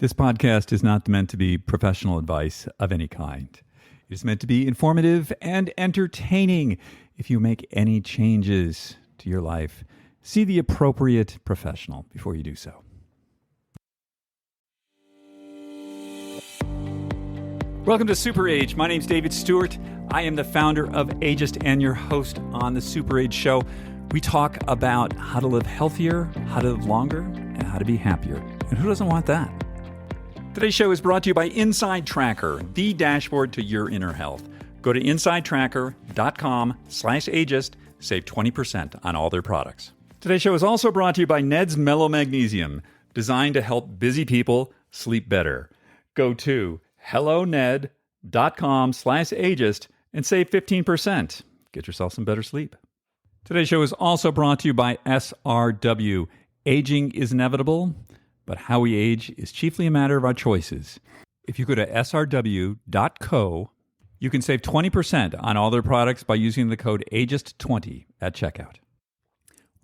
This podcast is not meant to be professional advice of any kind. It is meant to be informative and entertaining. If you make any changes to your life, see the appropriate professional before you do so. Welcome to SuperAge. My name's David Stewart. I am the founder of Ageist and your host on the SuperAge Show. We talk about how to live healthier, how to live longer, and how to be happier. And who doesn't want that? Today's show is brought to you by Inside Tracker, the dashboard to your inner health. Go to insidetracker.com/ageist, save 20% on all their products. Today's show is also brought to you by Ned's Mellow Magnesium, designed to help busy people sleep better. Go to helloned.com/ageist and save 15%. Get yourself some better sleep. Today's show is also brought to you by SRW. Aging is inevitable, but how we age is chiefly a matter of our choices. If you go to srw.co, you can save 20% on all their products by using the code AGEIST20 at checkout.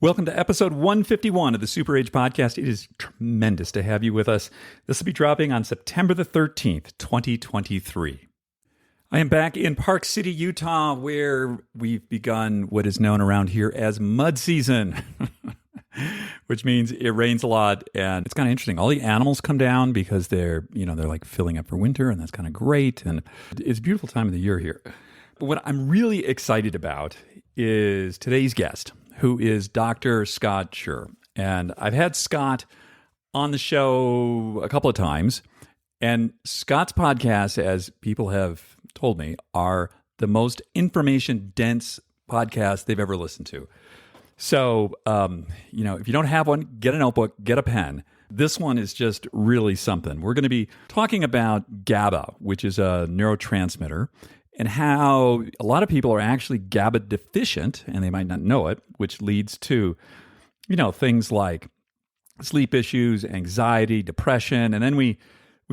Welcome to episode 151 of the SuperAge podcast. It is tremendous to have you with us. This will be dropping on September the 13th, 2023. I am back in Park City, Utah, where we've begun what is known around here as mud season, which means it rains a lot. And it's kind of interesting. All the animals come down because they're like filling up for winter, and that's kind of great. And it's a beautiful time of the year here. But what I'm really excited about is today's guest, who is Dr. Scott Sherr. And I've had Scott on the show a couple of times. And Scott's podcasts, as people have told me, are the most information-dense podcasts they've ever listened to. So, if you don't have one, get a notebook, get a pen. This one is just really something. We're going to be talking about GABA, which is a neurotransmitter, and how a lot of people are actually GABA deficient, and they might not know it, which leads to, things like sleep issues, anxiety, depression. And then we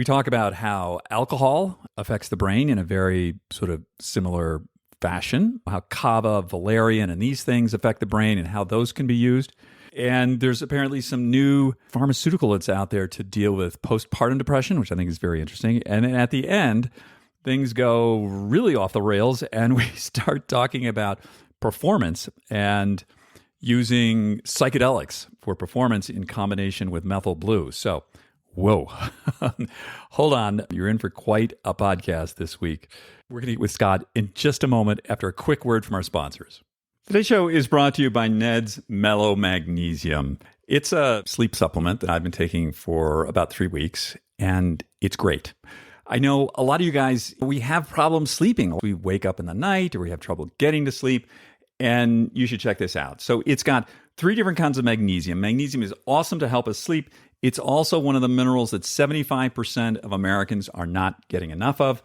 talk about how alcohol affects the brain in a very sort of similar fashion, how GABA, valerian, and these things affect the brain and how those can be used. And there's apparently some new pharmaceutical that's out there to deal with postpartum depression, which I think is very interesting. And then at the end, things go really off the rails, and we start talking about performance and using psychedelics for performance in combination with methyl blue. So, whoa, hold on. You're in for quite a podcast this week. We're going to get with Scott in just a moment after a quick word from our sponsors. Today's show is brought to you by Ned's Mellow Magnesium. It's a sleep supplement that I've been taking for about 3 weeks, and it's great. I know a lot of you guys, we have problems sleeping. We wake up in the night or we have trouble getting to sleep, and you should check this out. So it's got 3 different kinds of magnesium. Magnesium is awesome to help us sleep. It's also one of the minerals that 75% of Americans are not getting enough of.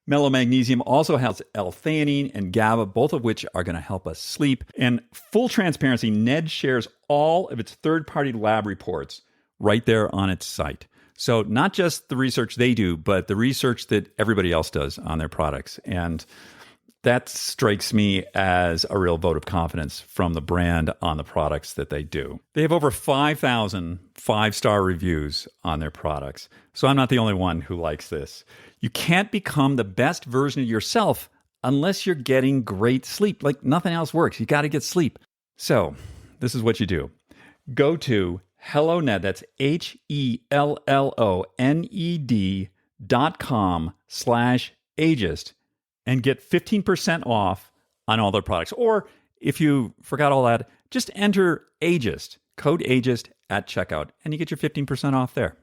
Mellow Magnesium also has L-theanine and GABA, both of which are going to help us sleep. And full transparency, Ned shares all of its third-party lab reports right there on its site. So not just the research they do, but the research that everybody else does on their products. And that strikes me as a real vote of confidence from the brand on the products that they do. They have over 5,000 5-star reviews on their products. So I'm not the only one who likes this. You can't become the best version of yourself unless you're getting great sleep. Like nothing else works. You got to get sleep. So this is what you do. Go to HelloNed, that's HELLONED.com/ageist, and get 15% off on all their products. Or if you forgot all that, just enter Ageist, code Ageist at checkout, and you get your 15% off there.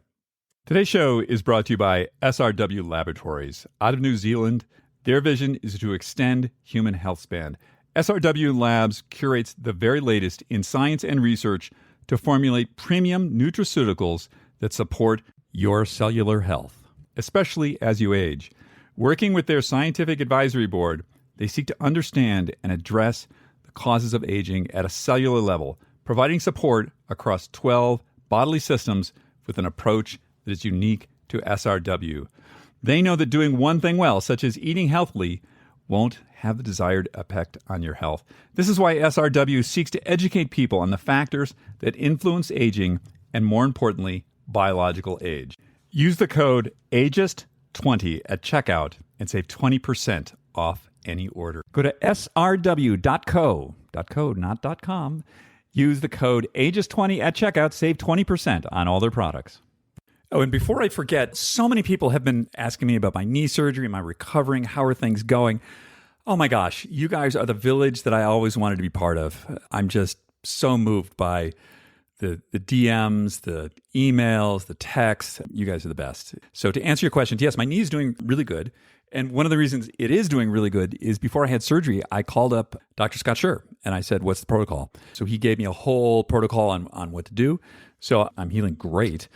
Today's show is brought to you by SRW Laboratories. Out of New Zealand, their vision is to extend human health span. SRW Labs curates the very latest in science and research to formulate premium nutraceuticals that support your cellular health, especially as you age. Working with their scientific advisory board, they seek to understand and address the causes of aging at a cellular level, providing support across 12 bodily systems with an approach that is unique to SRW. They know that doing one thing well, such as eating healthily, won't have the desired effect on your health. This is why SRW seeks to educate people on the factors that influence aging and, more importantly, biological age. Use the code AGEIST20 at checkout and save 20% off any order. Go to srw.co, not .com. Use the code AGEIST20 at checkout, save 20% on all their products. Oh, and before I forget, so many people have been asking me about my knee surgery, my recovering, how are things going? Oh my gosh, you guys are the village that I always wanted to be part of. I'm just so moved by the DMs, the emails, the texts. You guys are the best. So to answer your question, yes, my knee is doing really good. And one of the reasons it is doing really good is before I had surgery, I called up Dr. Scott Sherr and I said, what's the protocol? So he gave me a whole protocol on what to do. So I'm healing great.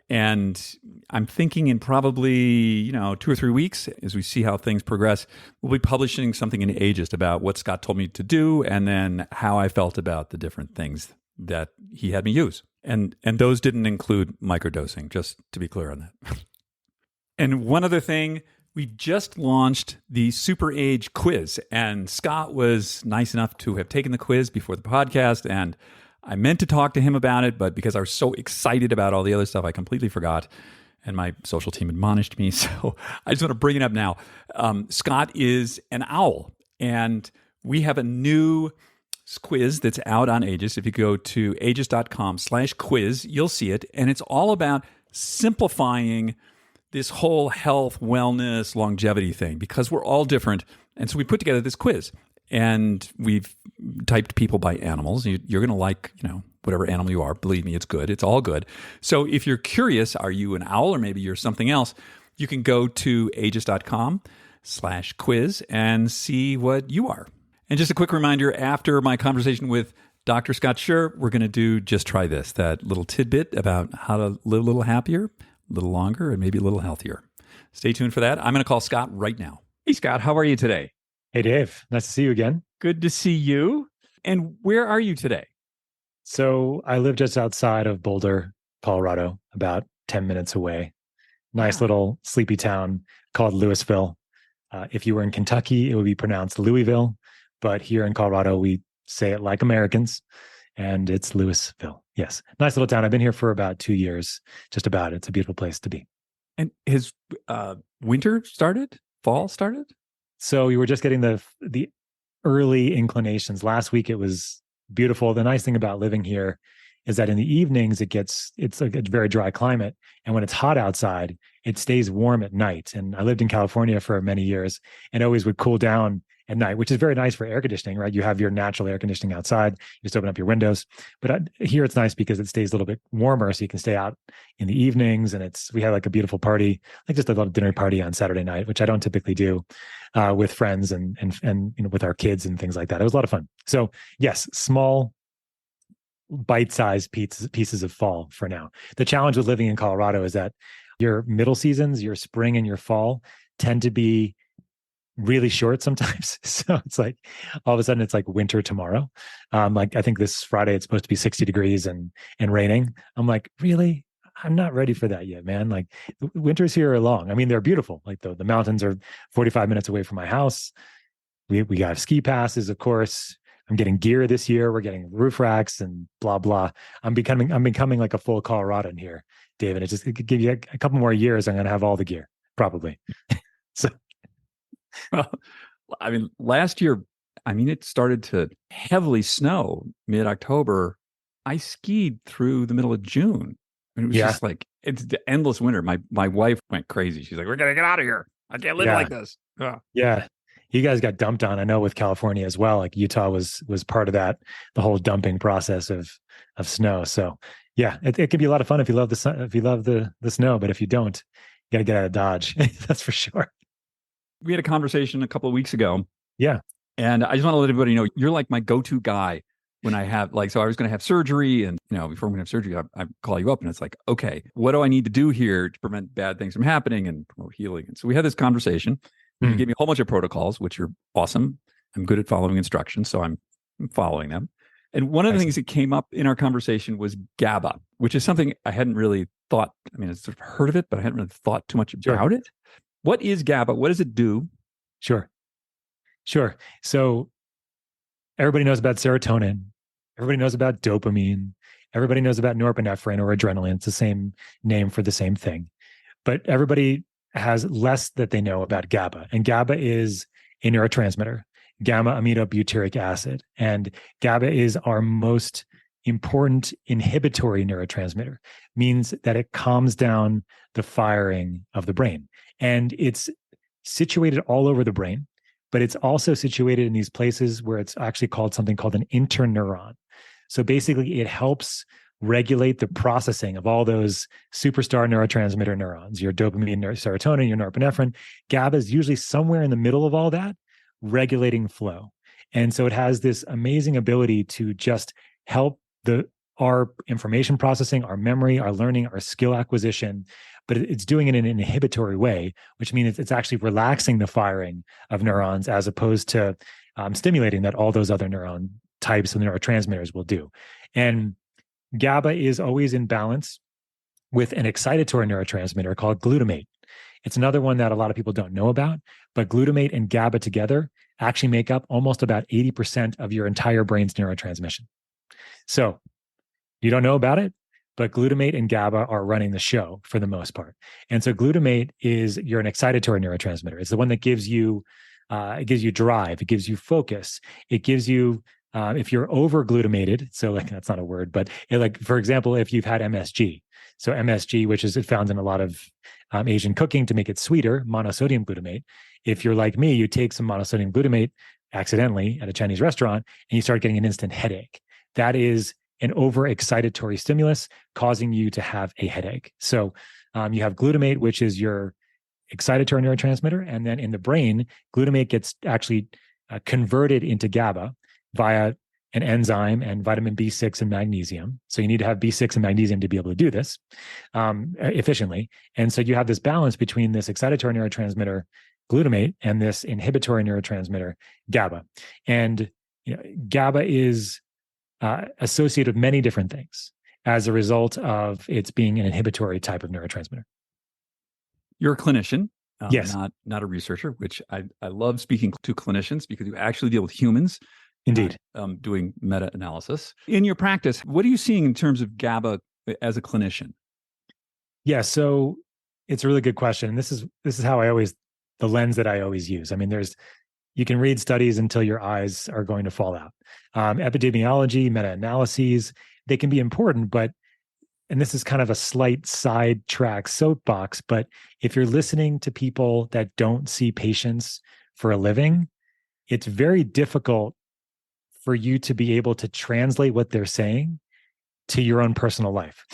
And I'm thinking in probably, 2 or 3 weeks, as we see how things progress, we'll be publishing something in Ageist about what Scott told me to do and then how I felt about the different things that he had me use. And those didn't include microdosing, just to be clear on that. And one other thing, we just launched the SuperAge quiz, and Scott was nice enough to have taken the quiz before the podcast, and I meant to talk to him about it, but because I was so excited about all the other stuff, I completely forgot, and my social team admonished me, so I just want to bring it up now. Scott is an owl, and we have a new quiz that's out on Ageist. If you go to ageist.com/quiz, you'll see it. And it's all about simplifying this whole health, wellness, longevity thing because we're all different. And so we put together this quiz and we've typed people by animals. You're going to like, whatever animal you are. Believe me, it's good. It's all good. So if you're curious, are you an owl or maybe you're something else? You can go to ageist.com/quiz and see what you are. And just a quick reminder, after my conversation with Dr. Scott Sherr, we're going to do Just Try This, that little tidbit about how to live a little happier, a little longer, and maybe a little healthier. Stay tuned for that. I'm going to call Scott right now. Hey, Scott, how are you today? Hey, Dave. Nice to see you again. Good to see you. And where are you today? So I live just outside of Boulder, Colorado, about 10 minutes away. Nice little sleepy town called Louisville. If you were in Kentucky, it would be pronounced Louisville. But here in Colorado, we say it like Americans, and it's Louisville. Yes. Nice little town. I've been here for about 2 years, just about. It's a beautiful place to be. And has winter started? Fall started? So we were just getting the early inclinations. Last week, it was beautiful. The nice thing about living here is that in the evenings, it's a very dry climate. And when it's hot outside, it stays warm at night. And I lived in California for many years and always would cool down at night, which is very nice for air conditioning, right? You have your natural air conditioning outside. You just open up your windows. But here it's nice because it stays a little bit warmer, so you can stay out in the evenings. And we had like a beautiful party, like just a little dinner party on Saturday night, which I don't typically do with friends and with our kids and things like that. It was a lot of fun. So yes, small, bite-sized pieces of fall for now. The challenge with living in Colorado is that your middle seasons, your spring and your fall, tend to be really short sometimes. So it's like all of a sudden it's like winter tomorrow. Like I think this Friday it's supposed to be 60 degrees and raining. I'm like, really? I'm not ready for that yet, man. Like winters here are long. I mean, they're beautiful. Like the mountains are 45 minutes away from my house. We got ski passes, of course. I'm getting gear this year. We're getting roof racks and blah, blah. I'm becoming like a full Coloradan here, David. It could give you a couple more years. I'm going to have all the gear, probably. So. Well, I mean, last year, it started to heavily snow mid-October. I skied through the middle of June. And it was just like, it's the endless winter. My wife went crazy. She's like, we're going to get out of here. I can't live like this. Ugh. Yeah. You guys got dumped on. I know with California as well, like Utah was part of that, the whole dumping process of snow. So yeah, it can be a lot of fun if you love the sun, if you love the snow, but if you don't, you got to get out of Dodge. That's for sure. We had a conversation a couple of weeks ago. Yeah. And I just want to let everybody know, you're like my go-to guy when I have so I was going to have surgery and, before I'm going to have surgery, I call you up and it's like, okay, what do I need to do here to prevent bad things from happening and promote healing? And so we had this conversation. You gave me a whole bunch of protocols, which are awesome. I'm good at following instructions, so I'm following them. And one of the things that came up in our conversation was GABA, which is something I hadn't really thought. I sort of heard of it, but I hadn't really thought too much about it. What is GABA? What does it do? Sure. So everybody knows about serotonin. Everybody knows about dopamine. Everybody knows about norepinephrine or adrenaline. It's the same name for the same thing. but everybody has less that they know about GABA. And GABA is a neurotransmitter, gamma aminobutyric acid. And GABA is our most important inhibitory neurotransmitter, means that it calms down the firing of the brain. And it's situated all over the brain, but it's also situated in these places where it's actually called something called an interneuron. So basically, it helps regulate the processing of all those superstar neurotransmitter neurons, your dopamine, your serotonin, your norepinephrine. GABA is usually somewhere in the middle of all that, regulating flow. And so it has this amazing ability to just help our information processing, our memory, our learning, our skill acquisition, but it's doing it in an inhibitory way, which means it's actually relaxing the firing of neurons as opposed to stimulating that all those other neuron types of neurotransmitters will do. And GABA is always in balance with an excitatory neurotransmitter called glutamate. It's another one that a lot of people don't know about, but glutamate and GABA together actually make up almost about 80% of your entire brain's neurotransmission. So you don't know about it, but glutamate and GABA are running the show for the most part. And so glutamate you're an excitatory neurotransmitter. It's the one that gives you drive, it gives you focus, it gives you if you're over glutamated, so like that's not a word, but for example, if you've had MSG, so MSG, which is found in a lot of Asian cooking to make it sweeter, monosodium glutamate. If you're like me, you take some monosodium glutamate accidentally at a Chinese restaurant and you start getting an instant headache. That is an overexcitatory stimulus causing you to have a headache. So you have glutamate, which is your excitatory neurotransmitter. And then in the brain, glutamate gets actually converted into GABA via an enzyme and vitamin B6 and magnesium. So you need to have B6 and magnesium to be able to do this efficiently. And so you have this balance between this excitatory neurotransmitter, glutamate, and this inhibitory neurotransmitter, GABA. And GABA is associated with many different things as a result of its being an inhibitory type of neurotransmitter. You're a clinician, yes, not a researcher, which I love speaking to clinicians because you actually deal with humans. Indeed. Doing meta-analysis. In your practice, what are you seeing in terms of GABA as a clinician? Yeah, so it's a really good question. And this is how the lens that I always use. I mean, you can read studies until your eyes are going to fall out. Epidemiology, meta-analyses, they can be important, and this is kind of a slight sidetrack soapbox, but if you're listening to people that don't see patients for a living, it's very difficult for you to be able to translate what they're saying to your own personal life.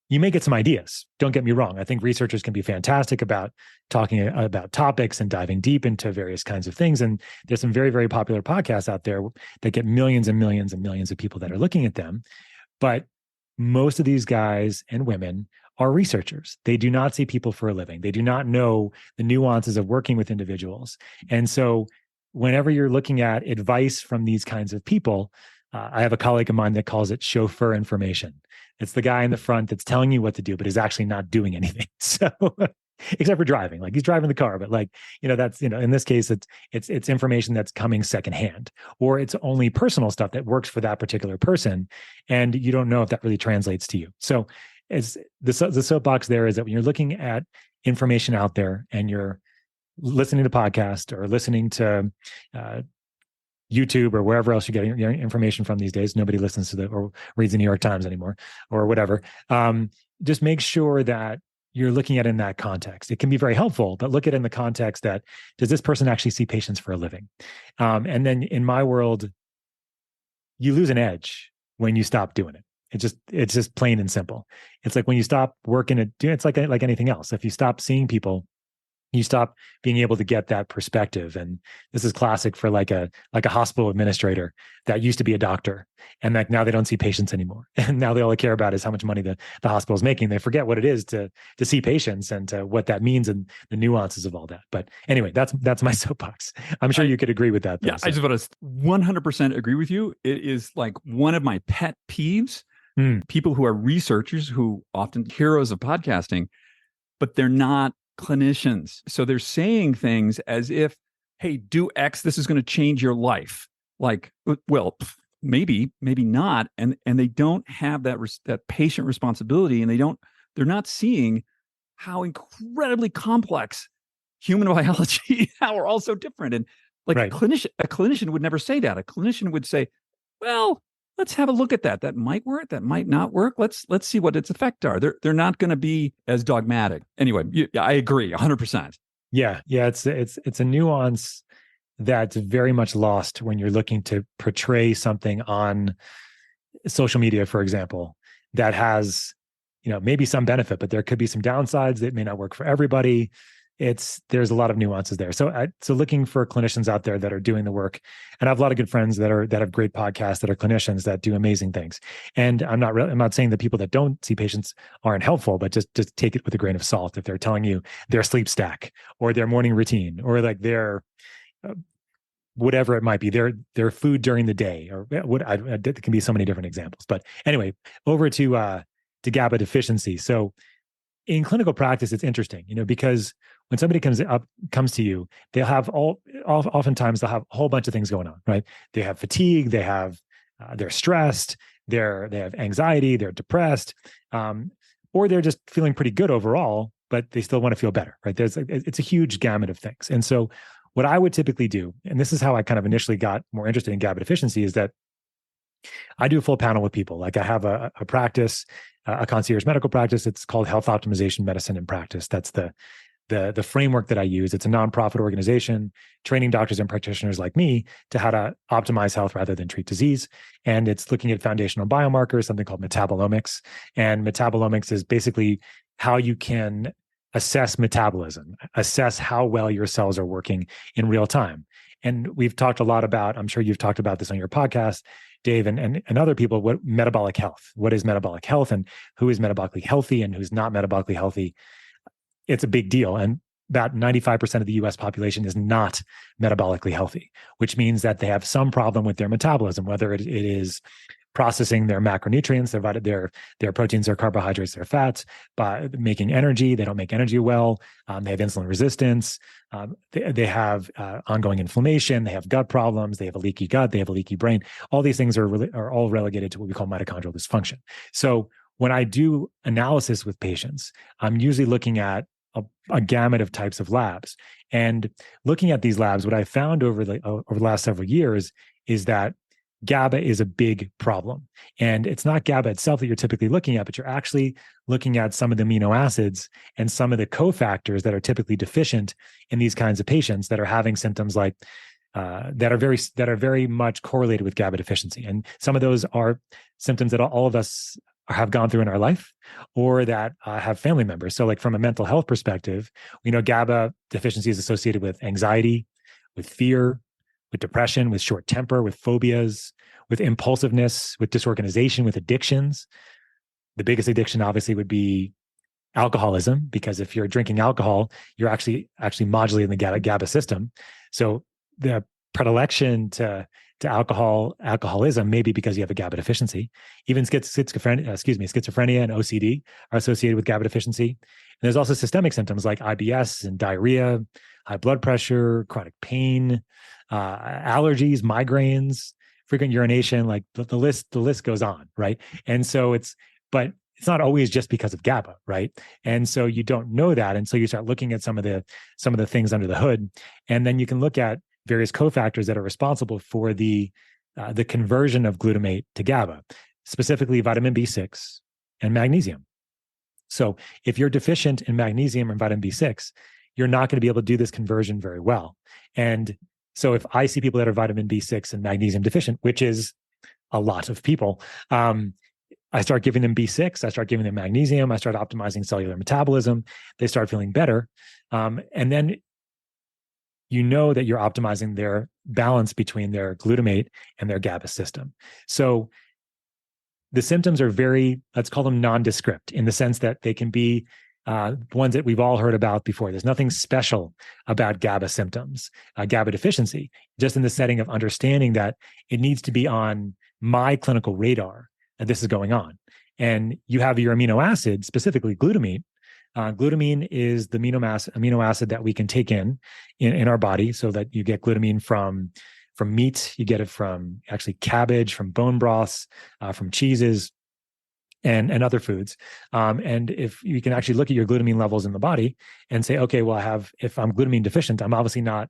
You may get some ideas. Don't get me wrong. I think researchers can be fantastic about talking about topics and diving deep into various kinds of things. And there's some very, very popular podcasts out there that get millions and millions and millions of people that are looking at them. But most of these guys and women are researchers. They do not see people for a living. They do not know the nuances of working with individuals. And so whenever you're looking at advice from these kinds of people, I have a colleague of mine that calls it chauffeur information. It's the guy in the front that's telling you what to do, but is actually not doing anything. So, except for driving, like he's driving the car, but that's, in this case, it's information that's coming secondhand, or it's only personal stuff that works for that particular person. And you don't know if that really translates to you. So it's the soapbox there is that when you're looking at information out there and you're listening to podcasts or listening to YouTube or wherever else you get your information from these days. Nobody listens to or reads the New York Times anymore or whatever. Just make sure that you're looking at it in that context. It can be very helpful, but look at it in the context that, does this person actually see patients for a living? And then in my world, you lose an edge when you stop doing it. It's just plain and simple. It's like when you stop working it's like anything else. If you stop seeing people, you stop being able to get that perspective. And this is classic for like a hospital administrator that used to be a doctor, and like now they don't see patients anymore. And now all they care about is how much money the hospital is making. They forget what it is to see patients and what that means and the nuances of all that. But anyway, that's my soapbox. I'm sure you could agree with that. Though, yeah, so. I just want to 100% agree with you. It is like one of my pet peeves. People who are researchers, who often heroes of podcasting, but they're not clinicians. So they're saying things as if, hey, do X, this is going to change your life. Like, well, maybe not. And they don't have that patient responsibility, and they're not seeing how incredibly complex human biology, how we're all so different. And like Right. a clinician would never say that. A clinician would say, well, let's have a look at that. That might work. That might not work. Let's see what its effects are. They're not going to be as dogmatic. Anyway, I agree 100%. Yeah. It's a nuance that's very much lost when you're looking to portray something on social media, for example, that has, maybe some benefit, but there could be some downsides that may not work for everybody. There's a lot of nuances there. So looking for clinicians out there that are doing the work, and I have a lot of good friends that have great podcasts that are clinicians that do amazing things. And I'm not saying that people that don't see patients aren't helpful, but just take it with a grain of salt. If they're telling you their sleep stack or their morning routine or like their whatever it might be, their food during the day, or it can be so many different examples. But anyway, over to GABA deficiency. So in clinical practice, it's interesting, because when somebody comes to you, they'll have oftentimes they'll have a whole bunch of things going on, right? They have fatigue, they're stressed, they have anxiety, they're depressed, or they're just feeling pretty good overall, but they still want to feel better, right? It's a huge gamut of things. And so what I would typically do, and this is how I kind of initially got more interested in GABA deficiency, is that I do a full panel with people. Like I have a practice, a concierge medical practice. It's called Health Optimization Medicine in Practice. That's the framework that I use. It's a nonprofit organization training doctors and practitioners like me to how to optimize health rather than treat disease. And it's looking at foundational biomarkers, something called metabolomics. And metabolomics is basically how you can assess metabolism, assess how well your cells are working in real time. And we've talked a lot about, I'm sure you've talked about this on your podcast, Dave, and other people, what metabolic health, what is metabolic health, and who is metabolically healthy and who's not metabolically healthy. It's a big deal. And about 95% of the US population is not metabolically healthy, which means that they have some problem with their metabolism, whether it is processing their macronutrients, their proteins, their carbohydrates, their fats, by making energy. They don't make energy well. They have insulin resistance. They have ongoing inflammation. They have gut problems. They have a leaky gut. They have a leaky brain. All these things are all relegated to what we call mitochondrial dysfunction. So when I do analysis with patients, I'm usually looking at a gamut of types of labs. And looking at these labs, what I found over the last several years is that GABA is a big problem. And it's not GABA itself that you're typically looking at, but you're actually looking at some of the amino acids and some of the cofactors that are typically deficient in these kinds of patients that are having symptoms like that are very much correlated with GABA deficiency. And some of those are symptoms that all of us have gone through in our life, or that have family members. So like from a mental health perspective, we know GABA deficiency is associated with anxiety, with fear, with depression, with short temper, with phobias, with impulsiveness, with disorganization, with addictions. The biggest addiction obviously would be alcoholism, because if you're drinking alcohol, you're actually modulating the GABA system. So the predilection to alcoholism may be because you have a GABA deficiency. Even schizophrenia and OCD are associated with GABA deficiency. And there's also systemic symptoms like IBS and diarrhea, high blood pressure, chronic pain, allergies, migraines, frequent urination. Like the list goes on, right? And so but it's not always just because of GABA, right? And so you don't know that until you start looking at some of the things under the hood, and then you can look at various cofactors that are responsible for the conversion of glutamate to GABA, specifically vitamin B6 and magnesium. So if you're deficient in magnesium and vitamin B6, you're not going to be able to do this conversion very well. And so if I see people that are vitamin B6 and magnesium deficient, which is a lot of people, I start giving them B6, I start giving them magnesium, I start optimizing cellular metabolism, they start feeling better. And then you know that you're optimizing their balance between their glutamate and their GABA system. So the symptoms are let's call them nondescript, in the sense that they can be ones that we've all heard about before. There's nothing special about GABA symptoms, GABA deficiency, just in the setting of understanding that it needs to be on my clinical radar that this is going on. And you have your amino acid, specifically glutamine. Glutamine is the amino acid that we can take in our body, so that you get glutamine from meat, you get it from actually cabbage, from bone broths, from cheeses. and other foods. And if you can actually look at your glutamine levels in the body and say, okay, well, if I'm glutamine deficient, I'm obviously not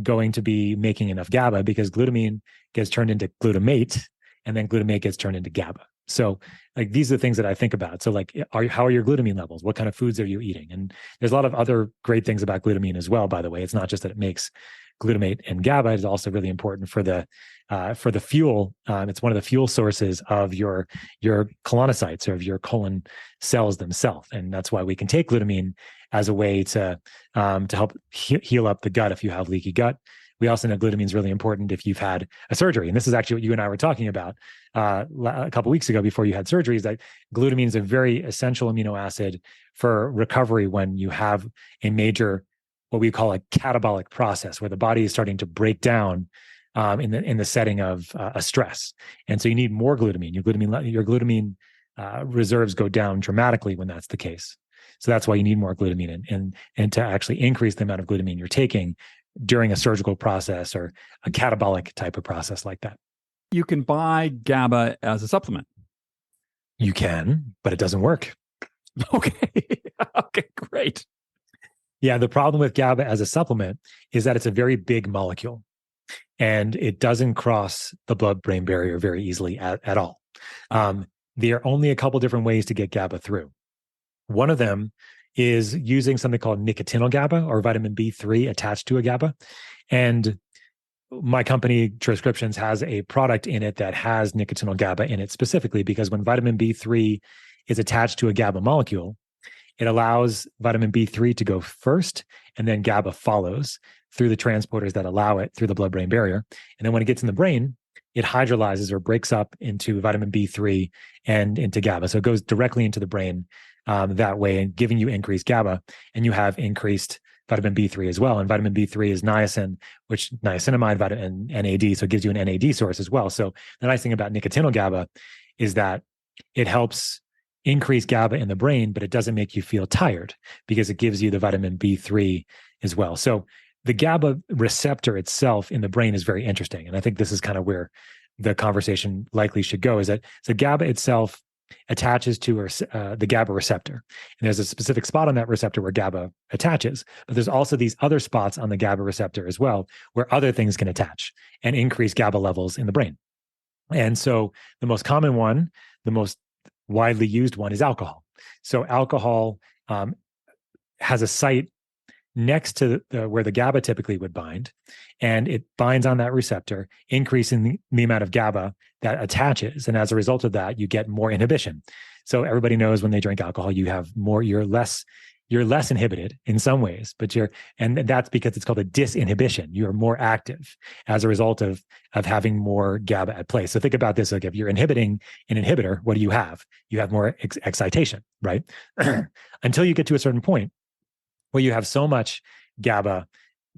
going to be making enough GABA, because glutamine gets turned into glutamate, and then glutamate gets turned into GABA. So like, these are the things that I think about. So like, how are your glutamine levels? What kind of foods are you eating? And there's a lot of other great things about glutamine as well, by the way. It's not just that it makes glutamate and GABA. It's also really important for the fuel. It's one of the fuel sources of your colonocytes, or of your colon cells themselves. And that's why we can take glutamine as a way to help heal up the gut if you have leaky gut. We also know glutamine is really important if you've had a surgery. And this is actually what you and I were talking about a couple of weeks ago before you had surgery, is that glutamine is a very essential amino acid for recovery when you have a major, what we call a catabolic process, where the body is starting to break down in the setting of a stress. And so you need more glutamine. Your glutamine reserves go down dramatically when that's the case. So that's why you need more glutamine, and to actually increase the amount of glutamine you're taking during a surgical process or a catabolic type of process like that. You can buy GABA as a supplement. You can, but it doesn't work. Okay. Okay, great. Yeah, the problem with GABA as a supplement is that it's a very big molecule, and it doesn't cross the blood-brain barrier very easily at all. There are only a couple different ways to get GABA through. One of them is using something called nicotinol GABA, or vitamin B3 attached to a GABA. And my company, Transcriptions, has a product in it that has nicotinol GABA in it specifically, because when vitamin B3 is attached to a GABA molecule, it allows vitamin B3 to go first, and then GABA follows through the transporters that allow it through the blood-brain barrier. And then when it gets in the brain, it hydrolyzes or breaks up into vitamin B3 and into GABA. So it goes directly into the brain that way, and giving you increased GABA, and you have increased vitamin B3 as well. And vitamin B3 is niacin, which niacinamide, vitamin NAD, so it gives you an NAD source as well. So the nice thing about nicotinol GABA is that it helps increase GABA in the brain, but it doesn't make you feel tired, because it gives you the vitamin B3 as well. So the GABA receptor itself in the brain is very interesting. And I think this is kind of where the conversation likely should go, is that so GABA itself attaches to the GABA receptor. And there's a specific spot on that receptor where GABA attaches, but there's also these other spots on the GABA receptor as well, where other things can attach and increase GABA levels in the brain. And so the most common one, the most widely used one, is alcohol. So alcohol has a site next to where the GABA typically would bind, and it binds on that receptor, increasing the amount of GABA that attaches. And as a result of that, you get more inhibition. So everybody knows when they drink alcohol, you're less inhibited in some ways, and that's because it's called a disinhibition. You're more active as a result of having more GABA at play. So think about this: like, if you're inhibiting an inhibitor, what do you have? You have more excitation, right? Until you get to a certain point where you have so much GABA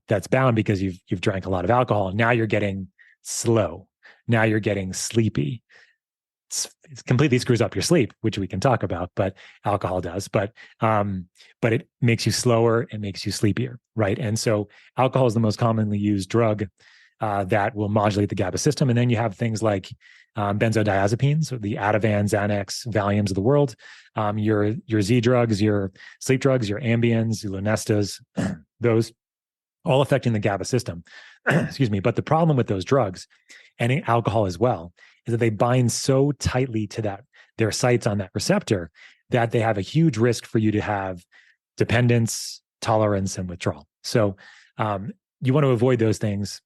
that's bound because you've drank a lot of alcohol. Now you're getting slow. Now you're getting sleepy. It completely screws up your sleep, which we can talk about, but alcohol does. But it makes you slower. It makes you sleepier, right? And so alcohol is the most commonly used drug that will modulate the GABA system. And then you have things like benzodiazepines, so the Ativan, Xanax, Valiums of the world, your Z drugs, your sleep drugs, your Ambiens, your Lunestas, those all affecting the GABA system. Excuse me. But the problem with those drugs, and alcohol as well, is that they bind so tightly to their sites on that receptor that they have a huge risk for you to have dependence, tolerance, and withdrawal. So you want to avoid those things.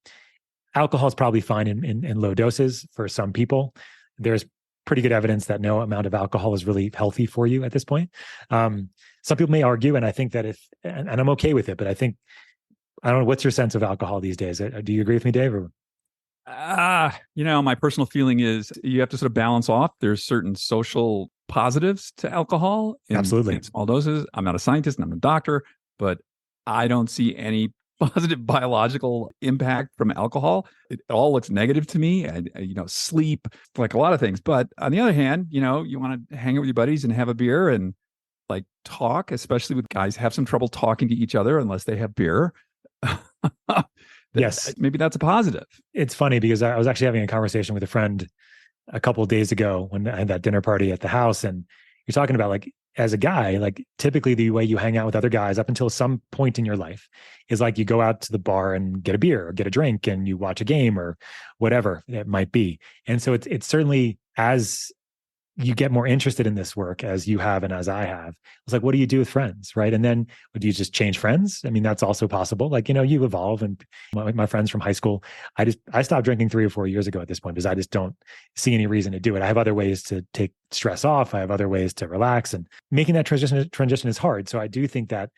Alcohol is probably fine in low doses for some people. There's pretty good evidence that no amount of alcohol is really healthy for you at this point. Some people may argue, and I think that and I'm okay with it, but I don't know, what's your sense of alcohol these days? Do you agree with me, Dave? Or? My personal feeling is you have to sort of balance off. There's certain social positives to alcohol Absolutely. in small doses. I'm not a scientist and I'm a doctor, but I don't see any positive biological impact from alcohol. It all looks negative to me. Sleep, like a lot of things. But on the other hand, you want to hang out with your buddies and have a beer and like talk, especially with guys have some trouble talking to each other unless they have beer. Yes. Maybe that's a positive. It's funny because I was actually having a conversation with a friend a couple of days ago when I had that dinner party at the house, and you're talking about like, as a guy, like typically the way you hang out with other guys up until some point in your life is like you go out to the bar and get a beer or get a drink and you watch a game or whatever it might be. And so it's certainly, as you get more interested in this work, as you have and as I have, it's like, what do you do with friends, right? And then do you just change friends? I mean, that's also possible. Like, you evolve. And my friends from high school, I stopped drinking 3 or 4 years ago at this point because I just don't see any reason to do it. I have other ways to take stress off. I have other ways to relax, and making that transition is hard. So I do think that,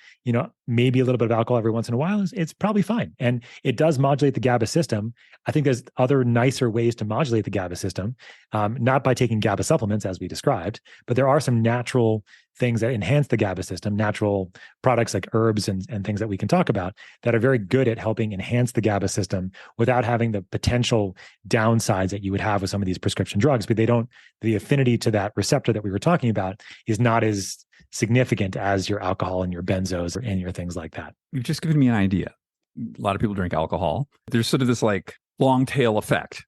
maybe a little bit of alcohol every once in a while it's probably fine. And it does modulate the GABA system. I think there's other nicer ways to modulate the GABA system, not by taking GABA supplements as we described, but there are some natural things that enhance the GABA system, natural products like herbs and things that we can talk about that are very good at helping enhance the GABA system without having the potential downsides that you would have with some of these prescription drugs. But the affinity to that receptor that we were talking about is not as significant as your alcohol and your benzos and your things like that. You've just given me an idea. A lot of people drink alcohol. There's sort of this like long tail effect,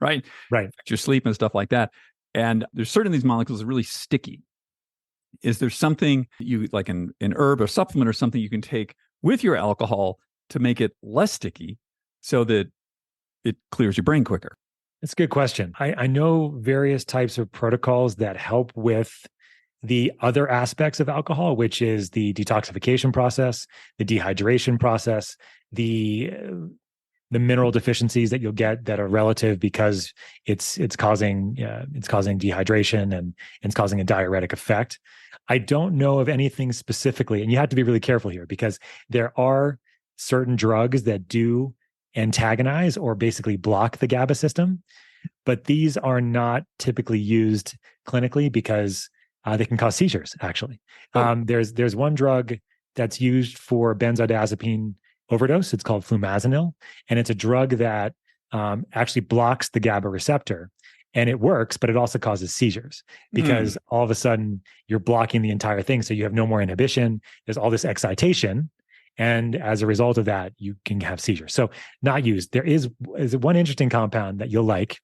right? Right. Affects your sleep and stuff like that. And there's certain of these molecules that are really sticky. Is there something you like an herb or supplement or something you can take with your alcohol to make it less sticky so that it clears your brain quicker? That's a good question. I know various types of protocols that help with the other aspects of alcohol, which is the detoxification process, the dehydration process, the mineral deficiencies that you'll get that are relative because it's causing dehydration and it's causing a diuretic effect. I don't know of anything specifically, and you have to be really careful here because there are certain drugs that do antagonize or basically block the GABA system, but these are not typically used clinically because they can cause seizures, actually. There's one drug that's used for benzodiazepine overdose. It's called flumazenil, and it's a drug that actually blocks the GABA receptor. And it works, but it also causes seizures because all of a sudden you're blocking the entire thing. So you have no more inhibition. There's all this excitation. And as a result of that, you can have seizures. So not used. There is one interesting compound that you'll like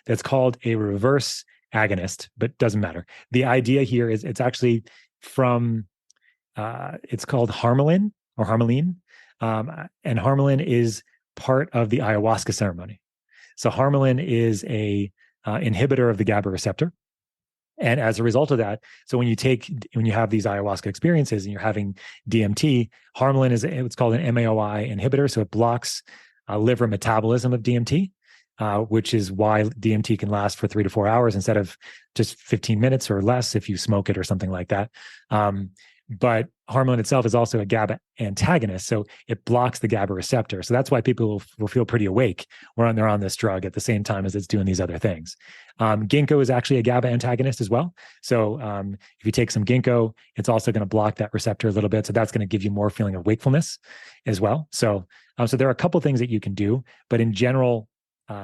that's called a reverse agonist, but doesn't matter. The idea here is it's actually from, it's called harmaline or harmaline. And harmaline is part of the ayahuasca ceremony. So harmaline is a inhibitor of the GABA receptor. And as a result of that, so when you have these ayahuasca experiences and you're having DMT, harmaline is what's called an MAOI inhibitor. So it blocks liver metabolism of DMT, which is why DMT can last for 3 to 4 hours instead of just 15 minutes or less if you smoke it or something like that. But harmaline itself is also a GABA antagonist, so it blocks the GABA receptor. So that's why people will feel pretty awake when they're on this drug at the same time as it's doing these other things. Ginkgo is actually a GABA antagonist as well. So if you take some ginkgo, it's also going to block that receptor a little bit. So that's going to give you more feeling of wakefulness as well. So there are a couple things that you can do, but in general,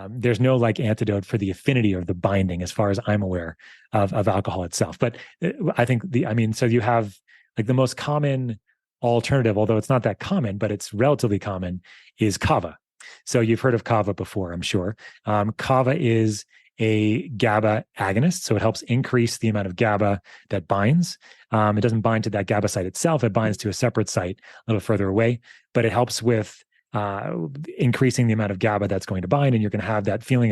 there's no like antidote for the affinity or the binding as far as I'm aware of alcohol itself. But I think so you have like the most common alternative, although it's not that common, but it's relatively common, is kava. So you've heard of kava before, I'm sure. Kava is a GABA agonist, so it helps increase the amount of GABA that binds. It doesn't bind to that GABA site itself. It binds to a separate site a little further away, but it helps with increasing the amount of GABA that's going to bind, and you're going to have that feeling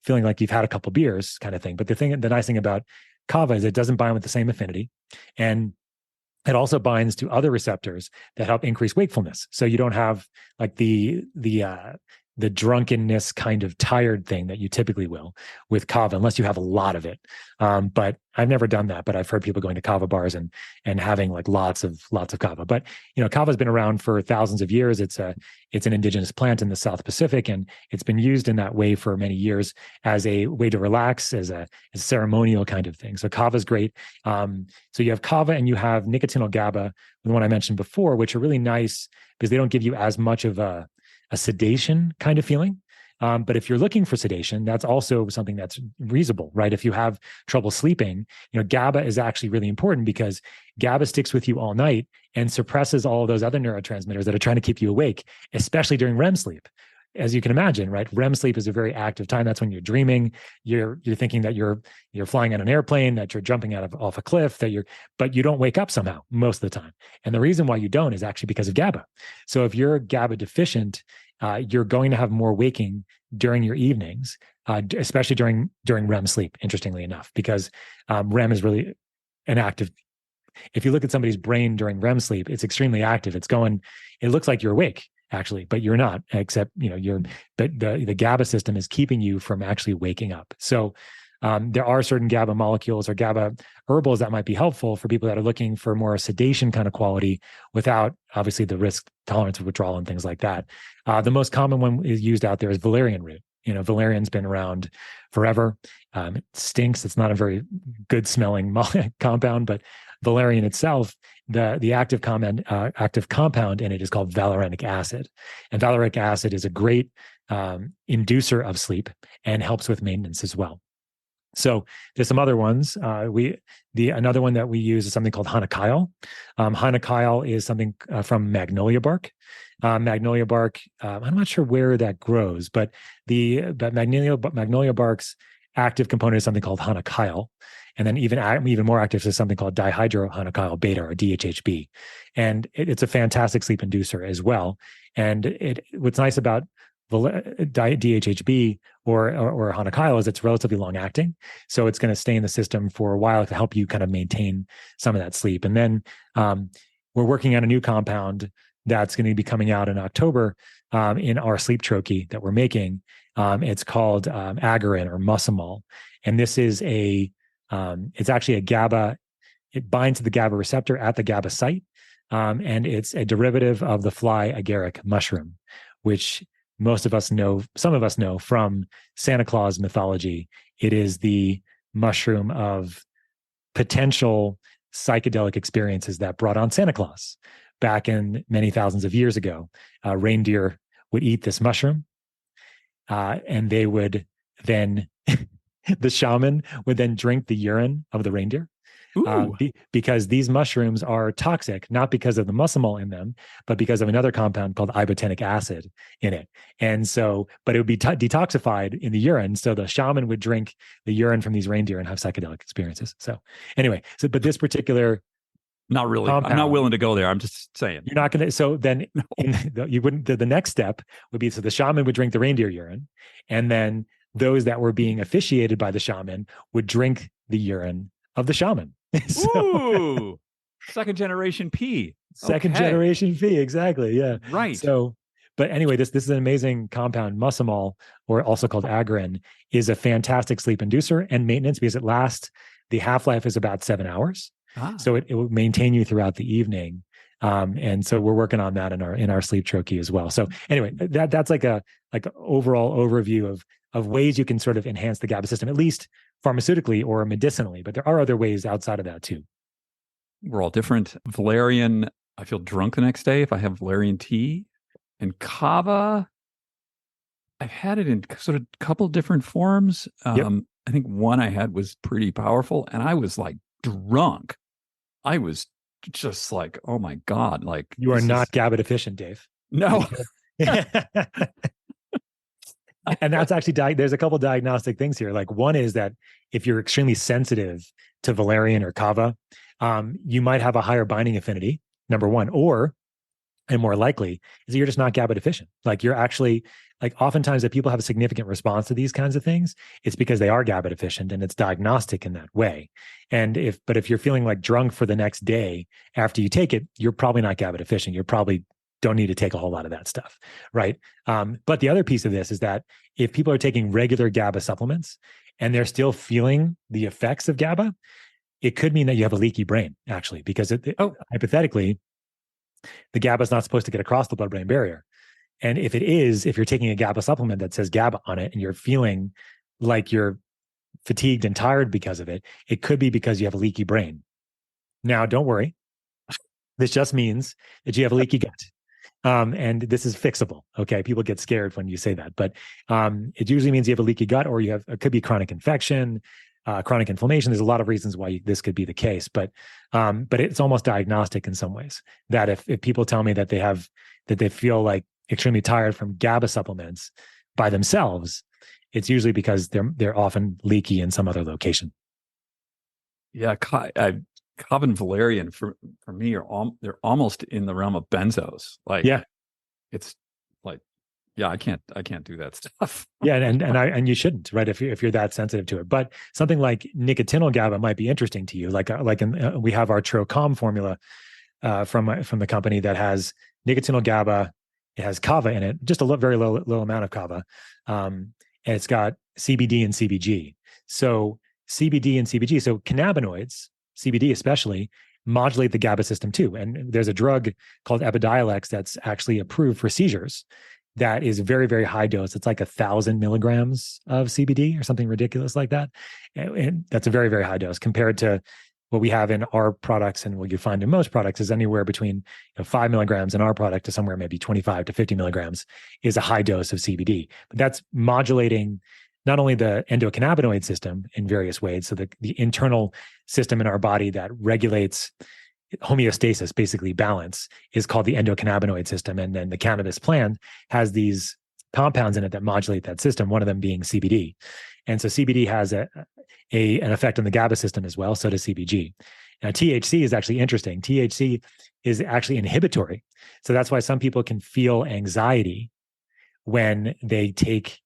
like you've had a couple beers kind of thing. But the nice thing about kava is it doesn't bind with the same affinity, and it also binds to other receptors that help increase wakefulness. So you don't have like the drunkenness kind of tired thing that you typically will with kava, unless you have a lot of it. But I've never done that, but I've heard people going to kava bars and having like lots of kava. But kava has been around for thousands of years. It's an indigenous plant in the South Pacific, and it's been used in that way for many years as a way to relax, as a ceremonial kind of thing. So kava is great. So you have kava and you have nicotinol GABA, the one I mentioned before, which are really nice because they don't give you as much of a sedation kind of feeling. But if you're looking for sedation, that's also something that's reasonable, right? If you have trouble sleeping, GABA is actually really important because GABA sticks with you all night and suppresses all of those other neurotransmitters that are trying to keep you awake, especially during REM sleep. as you can imagine, right, REM sleep is a very active time. That's when you're dreaming. You're thinking that you're flying on an airplane, that you're jumping off a cliff, but you don't wake up somehow most of the time. And the reason why you don't is actually because of GABA. So if you're GABA deficient, you're going to have more waking during your evenings, especially during REM sleep, interestingly enough, because REM is really an active. If you look at somebody's brain during REM sleep, it's extremely active. It looks like you're awake, actually, but you're not, except, but the GABA system is keeping you from actually waking up. So there are certain GABA molecules or GABA herbals that might be helpful for people that are looking for more sedation kind of quality without obviously the risk tolerance of withdrawal and things like that. The most common one is used out there is valerian root. Valerian's been around forever. It stinks. It's not a very good smelling compound, but valerian itself, the active compound in it is called valerianic acid. And valerianic acid is a great inducer of sleep and helps with maintenance as well. So there's some other ones. Another one that we use is something called hanakyle. Hanakyle is something from magnolia bark. Magnolia bark, I'm not sure where that grows, but magnolia bark's active component is something called hanakyle. And then even more active is something called dihydrohanakyle beta, or DHHB. And it's a fantastic sleep inducer as well. And what's nice about DHHB or hanakyle is it's relatively long acting. So it's going to stay in the system for a while to help you kind of maintain some of that sleep. And then we're working on a new compound that's going to be coming out in October in our sleep troche that we're making. It's called agarin or muscimol. And this is it's actually a GABA, it binds to the GABA receptor at the GABA site. And it's a derivative of the fly agaric mushroom, which some of us know from Santa Claus mythology. It is the mushroom of potential psychedelic experiences that brought on Santa Claus back in many thousands of years ago. Reindeer would eat this mushroom, and they would then, the shaman would then drink the urine of the reindeer. Because these mushrooms are toxic, not because of the muscimol in them, but because of another compound called ibotenic acid in it. And so, but it would be detoxified in the urine. So the shaman would drink the urine from these reindeer and have psychedelic experiences. So anyway, but this particular not really, compound, I'm not willing to go there. I'm just saying. You're not going to. So then you wouldn't, the next step would be, so the shaman would drink the reindeer urine, and then those that were being officiated by the shaman would drink the urine of the shaman. Ooh, second generation P. Second generation P, exactly. Yeah. Right. So, but anyway, this is an amazing compound. Muscimol, or also called agarin, is a fantastic sleep inducer and maintenance because the half-life is about 7 hours. So it will maintain you throughout the evening. And so we're working on that in our sleep troche as well. So anyway, that's like a overall overview of ways you can sort of enhance the GABA system, at least pharmaceutically or medicinally, but there are other ways outside of that too. We're all different. Valerian, I feel drunk the next day if I have valerian tea. And kava, I've had it in sort of a couple different forms. Yep. I think one I had was pretty powerful, and I was like drunk. I was just like, oh my God. Like, you are not GABA deficient, Dave. No. And that's actually, there's a couple of diagnostic things here. Like, one is that if you're extremely sensitive to valerian or kava, you might have a higher binding affinity, number one, and more likely is that you're just not GABA deficient. Like, you're actually, like, oftentimes if people have a significant response to these kinds of things, it's because they are GABA deficient, and it's diagnostic in that way. And if you're feeling like drunk for the next day after you take it, you're probably not GABA deficient. You're probably don't need to take a whole lot of that stuff, right? But the other piece of this is that if people are taking regular GABA supplements and they're still feeling the effects of GABA, it could mean that you have a leaky brain, actually, because hypothetically, the GABA is not supposed to get across the blood-brain barrier. And if you're taking a GABA supplement that says GABA on it and you're feeling like you're fatigued and tired because of it, it could be because you have a leaky brain. Now, don't worry. This just means that you have a leaky gut. And this is fixable. Okay. People get scared when you say that, but it usually means you have a leaky gut, or it could be chronic infection, chronic inflammation. There's a lot of reasons why this could be the case, but it's almost diagnostic in some ways, that if people tell me that they feel like extremely tired from GABA supplements by themselves, it's usually because they're often leaky in some other location. Yeah, Kava and valerian for me they're almost in the realm of benzos. Like, Yeah, it's like, yeah, I can't do that stuff. yeah, and you shouldn't, right? If you're that sensitive to it. But something like nicotinol GABA might be interesting to you. We have our Trocom formula from the company that has nicotinol GABA. It has kava in it, just a very low amount of kava, and it's got CBD and CBG. So CBD and CBG, so cannabinoids, CBD especially, modulate the GABA system too. And there's a drug called Epidiolex that's actually approved for seizures. That is very, very high dose. It's like 1,000 milligrams of CBD or something ridiculous like that. And that's a very, very high dose compared to what we have in our products and what you find in most products is anywhere between 5 milligrams in our product to somewhere maybe 25 to 50 milligrams is a high dose of CBD. But that's modulating not only the endocannabinoid system in various ways, so the internal system in our body that regulates homeostasis, basically balance, is called the endocannabinoid system. And then the cannabis plant has these compounds in it that modulate that system, one of them being CBD. And so CBD has an effect on the GABA system as well. So does CBG. Now, THC is actually interesting. THC is actually inhibitory. So that's why some people can feel anxiety when they take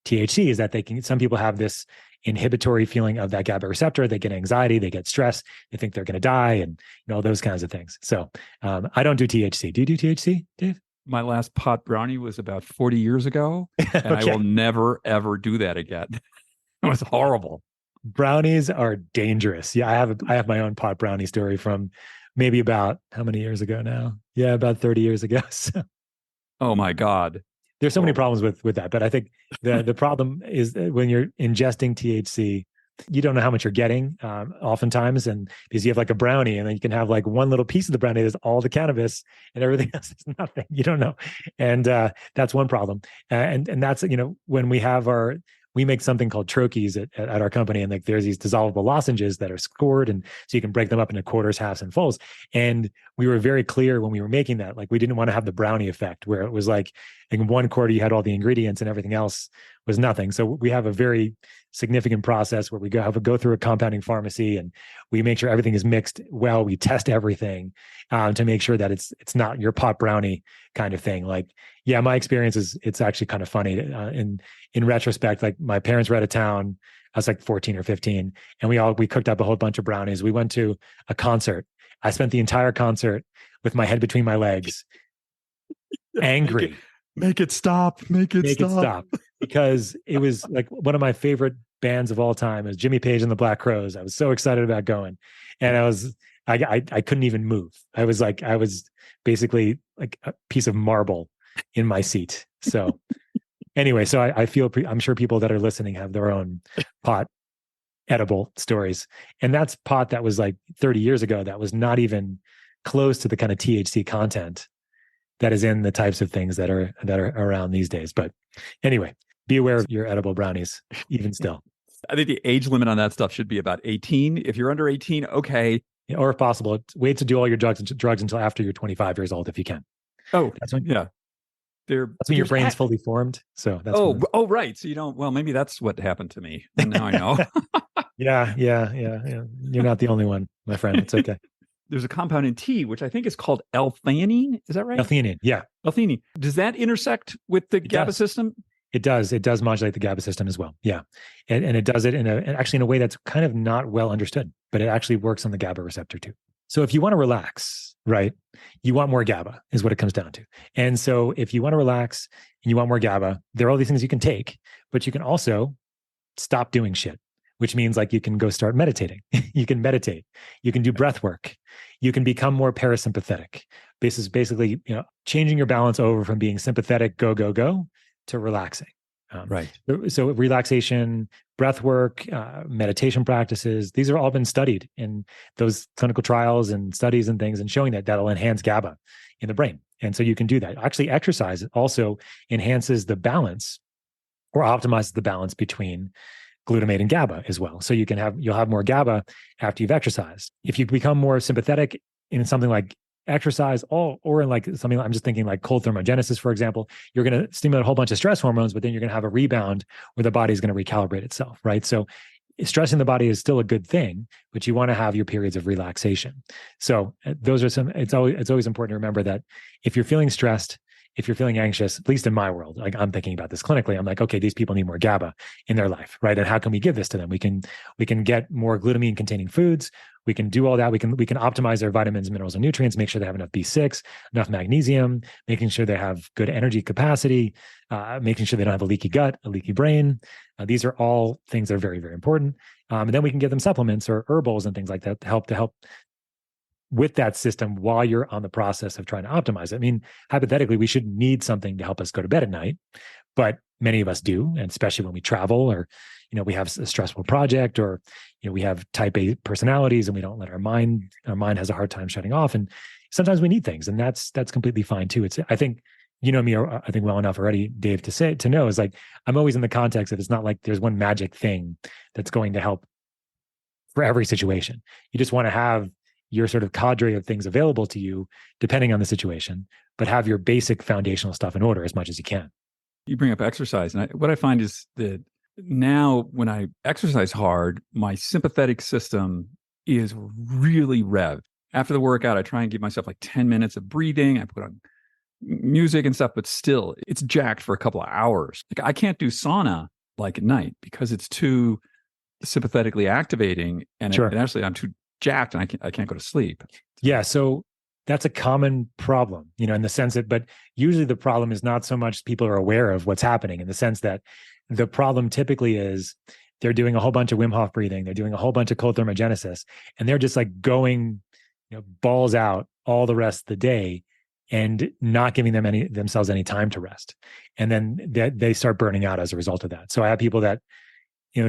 THC, is that some people have this inhibitory feeling of that GABA receptor. They get anxiety, they get stress, they think they're going to die, and those kinds of things. So I don't do THC. Do you do THC, Dave? My last pot brownie was about 40 years ago, and okay. I will never, ever do that again. It was horrible. Brownies are dangerous. Yeah, I have my own pot brownie story from maybe about how many years ago now? Yeah, about 30 years ago. So. Oh my God. There's so many problems with that, but I think the problem is that when you're ingesting THC, you don't know how much you're getting oftentimes, and because you have like a brownie, and then you can have like one little piece of the brownie that's all the cannabis, and everything else is nothing. You don't know, and that's one problem. And that's when we make something called troches at our company, and like there's these dissolvable lozenges that are scored, and so you can break them up into quarters, halves, and fulls. And we were very clear when we were making that, like we didn't want to have the brownie effect where it was like in one quarter you had all the ingredients and everything else was nothing. So we have a very significant process where we go through a compounding pharmacy, and we make sure everything is mixed well. We test everything to make sure that it's not your pot brownie kind of thing. Like, yeah, my experience is it's actually kind of funny. In retrospect, like my parents were out of town. I was like 14 or 15, and we cooked up a whole bunch of brownies. We went to a concert. I spent the entire concert with my head between my legs, angry. Make it stop. Make it stop. Because it was like one of my favorite bands of all time is Jimmy Page and the Black Crowes. I was so excited about going, and I couldn't even move. I was basically like a piece of marble in my seat. So anyway, so I feel I'm sure people that are listening have their own pot edible stories, and that's pot that was like 30 years ago. That was not even close to the kind of THC content that is in the types of things that are around these days. But anyway, be aware of your edible brownies, even still. I think the age limit on that stuff should be about 18. If you're under 18, okay. Yeah, or if possible, wait to do all your drugs until after you're 25 years old, if you can. Oh, that's when, yeah. That's when your brain's fully formed. So that's right. So you don't. Well, maybe that's what happened to me. And now I know. Yeah. You're not the only one, my friend. It's okay. There's a compound in tea, which I think is called L-theanine. Is that right? L-theanine, yeah. L-theanine. Does that intersect with the GABA system? It does. It does modulate the GABA system as well. Yeah. And it does it actually in a way that's kind of not well understood, but it actually works on the GABA receptor too. So if you want to relax, right, you want more GABA is what it comes down to. And so if you want to relax and you want more GABA, there are all these things you can take, but you can also stop doing shit, which means like you can go start meditating. You can meditate. You can do breath work. You can become more parasympathetic. This is basically, changing your balance over from being sympathetic, go, to relaxing. Right. So relaxation, breath work, meditation practices, these have all been studied in those clinical trials and studies and things, and showing that that'll enhance GABA in the brain. And so you can do that. Actually, exercise also enhances the balance or optimizes the balance between glutamate and GABA as well. So you'll have more GABA after you've exercised. If you become more sympathetic in something like exercise, or in like something, I'm just thinking like cold thermogenesis, for example, you're going to stimulate a whole bunch of stress hormones, but then you're going to have a rebound where the body's going to recalibrate itself, right? So stressing the body is still a good thing, but you want to have your periods of relaxation. So those are some, it's always important to remember that if you're feeling stressed, if you're feeling anxious, at least in my world, like I'm thinking about this clinically, I'm like, okay, these people need more GABA in their life, right? And how can we give this to them? We can get more glutamine containing foods. We can do all that. We can optimize their vitamins, minerals, and nutrients, make sure they have enough B6, enough magnesium, making sure they have good energy capacity, making sure they don't have a leaky gut, a leaky brain. These are all things that are very, very important. And then we can give them supplements or herbals and things like that to help with that system while you're on the process of trying to optimize it. I mean, hypothetically, we should need something to help us go to bed at night, but many of us do, and especially when we travel or, we have a stressful project, or, we have type A personalities and we don't let our mind has a hard time shutting off. And sometimes we need things, and that's completely fine too. I think, me, I think well enough already, Dave, to know is like, I'm always in the context of, it's not like there's one magic thing that's going to help for every situation. You just want to have your sort of cadre of things available to you, depending on the situation, but have your basic foundational stuff in order as much as you can. You bring up exercise. And what I find is that now when I exercise hard, my sympathetic system is really revved. After the workout, I try and give myself like 10 minutes of breathing. I put on music and stuff, but still it's jacked for a couple of hours. Like I can't do sauna like at night because it's too sympathetically activating. And, Sure. And actually I'm too jacked and I can't go to sleep. Yeah. So that's a common problem, in the sense that, but usually the problem is not so much people are aware of what's happening, in the sense that the problem typically is they're doing a whole bunch of Wim Hof breathing. They're doing a whole bunch of cold thermogenesis, and they're just like going, balls out all the rest of the day and not giving themselves any time to rest. And then they start burning out as a result of that. So I have people that,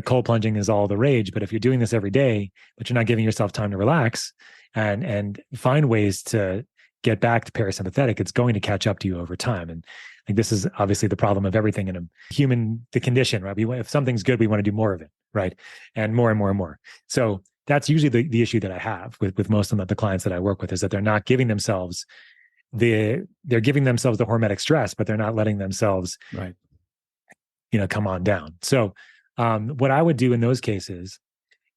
cold plunging is all the rage, but if you're doing this every day, but you're not giving yourself time to relax and find ways to get back to parasympathetic, it's going to catch up to you over time. And like, this is obviously the problem of everything in a human, the condition, right? If something's good, we want to do more of it, right? And more and more and more. So that's usually the issue that I have with most of the clients that I work with, is that they're not giving themselves they're giving themselves the hormetic stress, but they're not letting themselves, right, come on down. So what I would do in those cases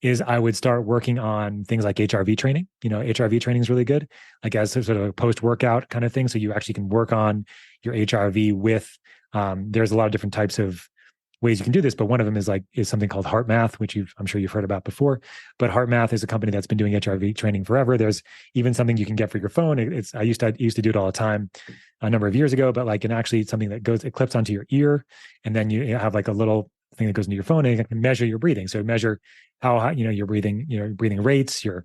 is I would start working on things like HRV training. HRV training is really good, like as sort of a post-workout kind of thing. So you actually can work on your HRV with, there's a lot of different types of ways you can do this, but one of them is something called Heart Math, which I'm sure you've heard about before. But Heart Math is a company that's been doing HRV training forever. There's even something you can get for your phone. I used to do it all the time a number of years ago, but like, and actually something that it clips onto your ear, and then you have like a little thing that goes into your phone, and it can measure your breathing. So measure how your breathing, breathing rates, your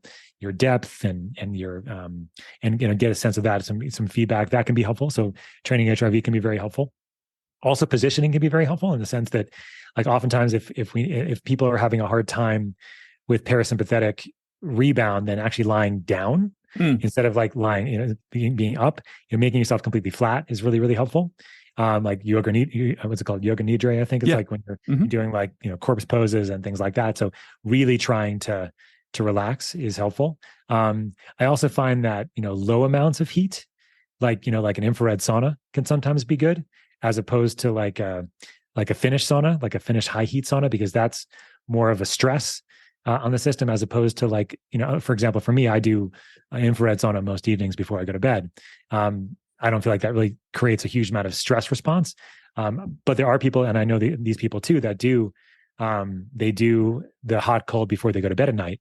depth, and your and get a sense of that, some feedback that can be helpful. So training HRV can be very helpful. Also, positioning can be very helpful in the sense that, like, oftentimes if people are having a hard time with parasympathetic rebound, then actually lying down instead of like lying, being up, making yourself completely flat is really, really helpful. Like yoga, what's it called? Yoga nidra, I think it's like when you're doing like, corpse poses and things like that. So really trying to relax is helpful. I also find that, low amounts of heat, like an infrared sauna can sometimes be good, as opposed to like a Finnish sauna, like a Finnish high heat sauna, because that's more of a stress on the system, as opposed to like, for example, for me, I do an infrared sauna most evenings before I go to bed. I don't feel like that really creates a huge amount of stress response. But there are people, and I know these people too, that they do the hot cold before they go to bed at night,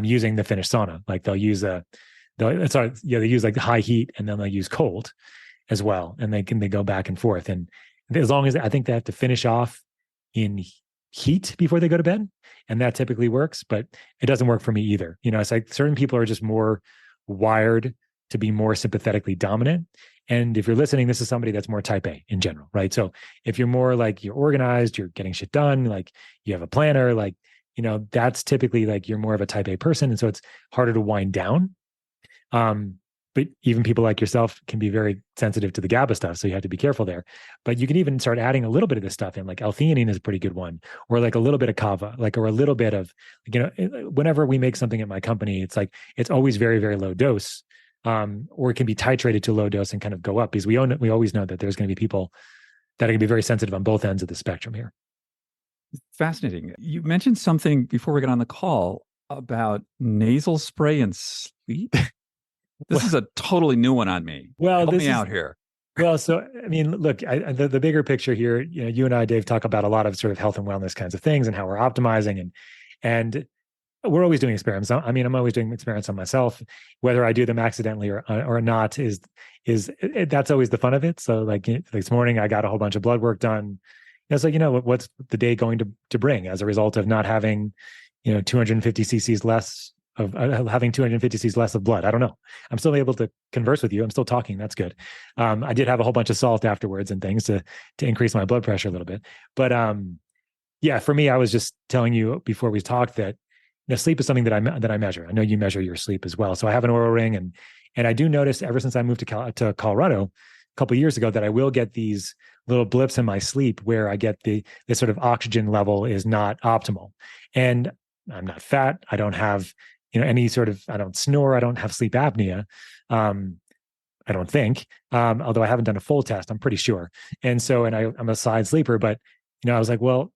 using the Finnish sauna. Like they use like the high heat, and then they'll use cold as well. And they go back and forth. And as long as, I think they have to finish off in heat before they go to bed. And that typically works, but it doesn't work for me either. It's like certain people are just more wired to be more sympathetically dominant. And if you're listening, this is somebody that's more type A in general, right? So if you're more like, you're organized, you're getting shit done, like you have a planner, like, that's typically like you're more of a type A person. And so it's harder to wind down. But even people like yourself can be very sensitive to the GABA stuff. So you have to be careful there. But you can even start adding a little bit of this stuff in, like L-theanine is a pretty good one, or like a little bit of kava, or a little bit of, whenever we make something at my company, it's like, it's always very, very low dose, or it can be titrated to low dose and kind of go up, because we always know that there's going to be people that are going to be very sensitive on both ends of the spectrum here. Fascinating. You mentioned something before we got on the call about nasal spray and sleep. This is a totally new one on me. Well, help me out here. Well, so I mean, look, the bigger picture here, you and I, Dave, talk about a lot of sort of health and wellness kinds of things and how we're optimizing, and we're always doing experiments. I mean, I'm always doing experiments on myself, whether I do them accidentally or not. That's always the fun of it. So, like this morning, I got a whole bunch of blood work done. It's like, what's the day going to bring as a result of not having 250 cc's less of having 250 cc's less of blood? I don't know. I'm still able to converse with you. I'm still talking. That's good. I did have a whole bunch of salt afterwards and things to increase my blood pressure a little bit. But yeah, for me, I was just telling you before we talked that sleep is something that I measure. I know you measure your sleep as well. So I have an Oura ring, and I do notice ever since I moved to Colorado a couple of years ago that I will get these little blips in my sleep where I get the sort of oxygen level is not optimal. And I'm not fat. I don't have any sort of, I don't snore. I don't have sleep apnea. I don't think, although I haven't done a full test, I'm pretty sure. And so, I'm a side sleeper, but I was like, well,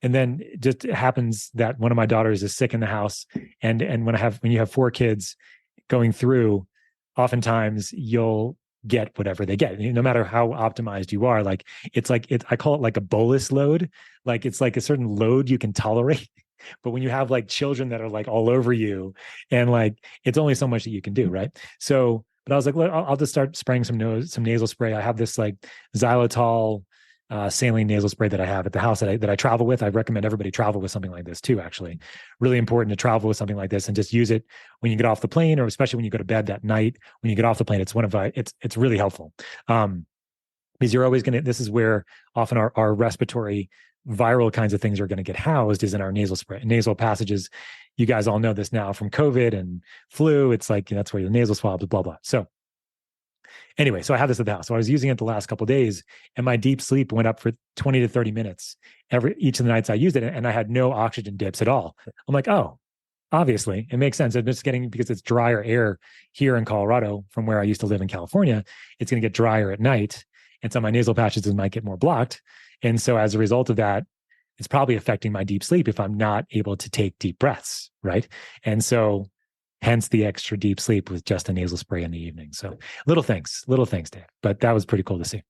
and then it just happens that one of my daughters is sick in the house. And when you have 4 kids going through, oftentimes you'll get whatever they get, no matter how optimized you are. Like, I call it like a bolus load. Like, it's like a certain load you can tolerate. But when you have like children that are like all over you, and like, it's only so much that you can do. Right. So, but I was like, I'll just start spraying some nasal spray. I have this like xylitol, saline nasal spray that I have at the house that I travel with. I recommend everybody travel with something like this too, actually. Really important to travel with something like this and just use it when you get off the plane, or especially when you go to bed that night. When you get off the plane, it's really helpful. Because you're always this is where often our respiratory viral kinds of things are going to get housed, is in our nasal passages. You guys all know this now from COVID and flu. It's like, that's where the nasal swabs, blah, blah. So anyway, so I have this at the house. So I was using it the last couple of days, and my deep sleep went up for 20 to 30 minutes each of the nights I used it, and I had no oxygen dips at all. I'm like, oh, obviously it makes sense. I'm just because it's drier air here in Colorado from where I used to live in California. It's going to get drier at night, and so my nasal patches might get more blocked. And so as a result of that, it's probably affecting my deep sleep if I'm not able to take deep breaths, right? And so hence the extra deep sleep with just a nasal spray in the evening. So little things, Dave. But that was pretty cool to see.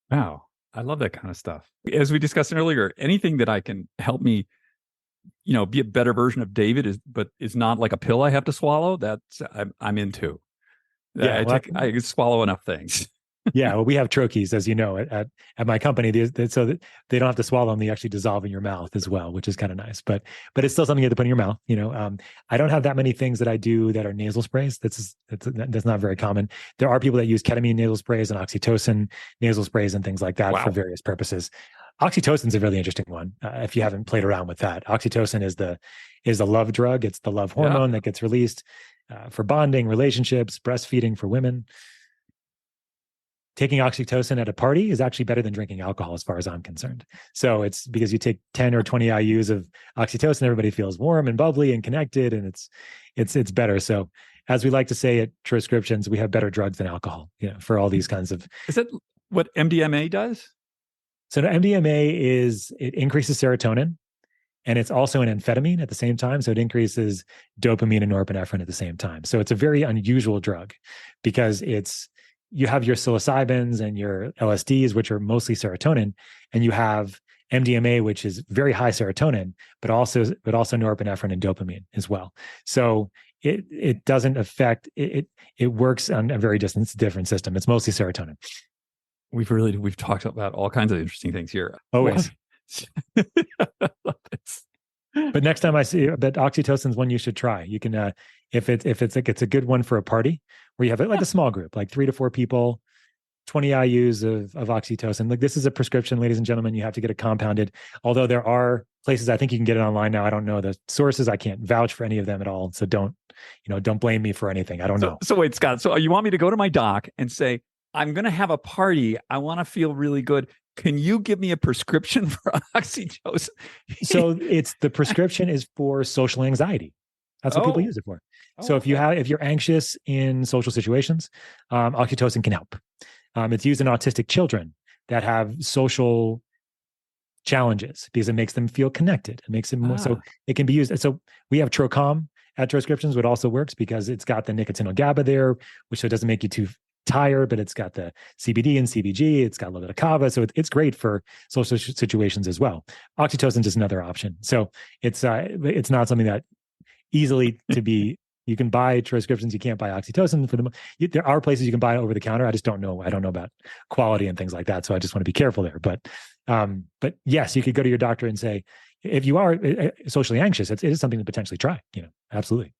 Wow. I love that kind of stuff. As we discussed earlier, anything that I can help me, be a better version of David but is not like a pill I have to swallow, that's I'm into. Yeah, I can swallow enough things. Yeah, well, we have troches, as you know, at my company, so that they don't have to swallow them; they actually dissolve in your mouth as well, which is kind of nice. But it's still something you have to put in your mouth. I don't have that many things that I do that are nasal sprays. That's not very common. There are people that use ketamine nasal sprays and oxytocin nasal sprays and things like that for various purposes. Oxytocin is a really interesting one. If you haven't played around with that, oxytocin is the love drug. It's the love hormone that gets released for bonding, relationships, breastfeeding for women. Taking oxytocin at a party is actually better than drinking alcohol, as far as I'm concerned. So it's because you take 10 or 20 IUs of oxytocin, everybody feels warm and bubbly and connected, and it's better. So as we like to say at Transcriptions, we have better drugs than alcohol, for all these kinds of. Is that what MDMA does? So MDMA it increases serotonin, and it's also an amphetamine at the same time. So it increases dopamine and norepinephrine at the same time. So it's a very unusual drug because you have your psilocybins and your LSDs, which are mostly serotonin, and you have MDMA, which is very high serotonin, but also norepinephrine and dopamine as well. So it doesn't affect it. It works on a very different system. It's mostly serotonin. We've talked about all kinds of interesting things here. Always. But next time I see that oxytocin is one you should try. You can, if it's a good one for a party where you have like a small group, like 3 to 4 people, 20 IUs of oxytocin. Like, this is a prescription, ladies and gentlemen. You have to get it compounded. Although there are places I think you can get it online now. I don't know the sources. I can't vouch for any of them at all. So don't blame me for anything. I don't know. So wait, Scott. So you want me to go to my doc and say, I'm going to have a party. I want to feel really good. Can you give me a prescription for oxytocin? So the prescription is for social anxiety. That's what people use it for. So okay. if you're anxious in social situations, oxytocin can help. It's used in autistic children that have social challenges because it makes them feel connected. It makes them more, so Ah, it can be used. So we have Trocom at Transcriptions, but also works because it's got the nicotine GABA there, which so it doesn't make you too tired, but it's got the CBD and CBG. It's got a little bit of kava, so it's great for social situations as well. Oxytocin is just another option. So it's not something that easily to be. You can buy transcriptions. You can't buy oxytocin for them. There are places you can buy it over the counter. I just don't know. I don't know about quality and things like that. So I just want to be careful there. But yes, you could go to your doctor and say, if you are socially anxious, it is something to potentially try. Absolutely.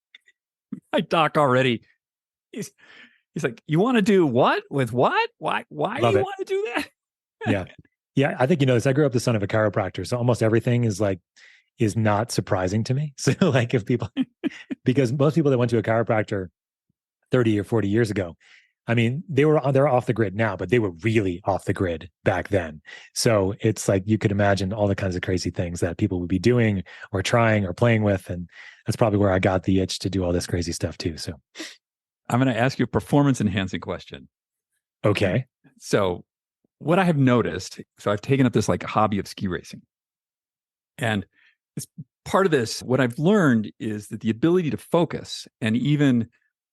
my doc already. He's he's like, you want to do what with what? Why do Love you it. want to do that? Yeah. Yeah. I think you know this. I grew up the son of a chiropractor. So almost everything is not surprising to me. So like if people, because most people that went to a chiropractor 30 or 40 years ago, I mean, they're off the grid now, but they were really off the grid back then. So it's like you could imagine all the kinds of crazy things that people would be doing or trying or playing with. And that's probably where I got the itch to do all this crazy stuff too. So, I'm going to ask you a performance enhancing question. okay. So, what I have noticed, so I've taken up this like hobby of ski racing. And it's part of this, what I've learned is that the ability to focus, and even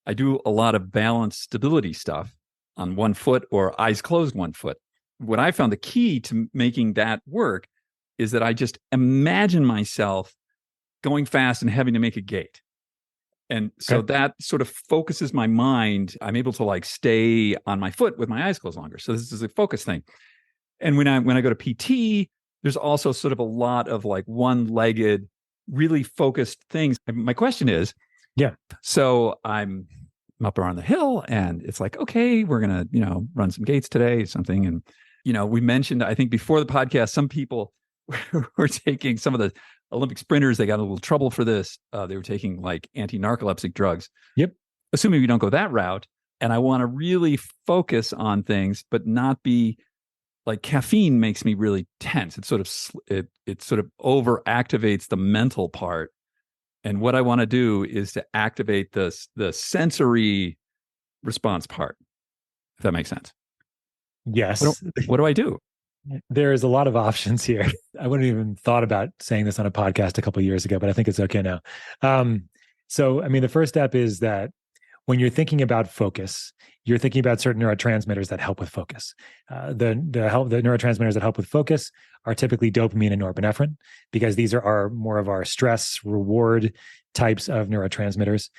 I do a lot of balance stability stuff on one foot or eyes closed one foot. What I found the key to making that work is that I just imagine myself going fast and having to make a gate. And so Okay. that sort of focuses my mind. I'm able to like stay on my foot with my eyes closed longer. So this is a focus thing. And when I go to PT, there's also sort of a lot of like one-legged, really focused things. My question is, Yeah. so I'm up around the hill and it's like, okay, we're going to, run some gates today, something. And, we mentioned, I think before the podcast, some people were taking some of the Olympic sprinters. They got a little trouble for this. They were taking like anti-narcoleptic drugs. Yep. Assuming we don't go that route. And I want to really focus on things, but not be like caffeine makes me really tense. It sort of over activates the mental part. And what I want to do is to activate the sensory response part, if that makes sense. Yes. What do I do? There's a lot of options here. I wouldn't even thought about saying this on a podcast a couple of years ago, but I think it's okay now. So, I mean, the first step is that when you're thinking about focus, you're thinking about certain neurotransmitters that help with focus. The neurotransmitters that help with focus are typically dopamine and norepinephrine because these are more of our stress reward types of neurotransmitters.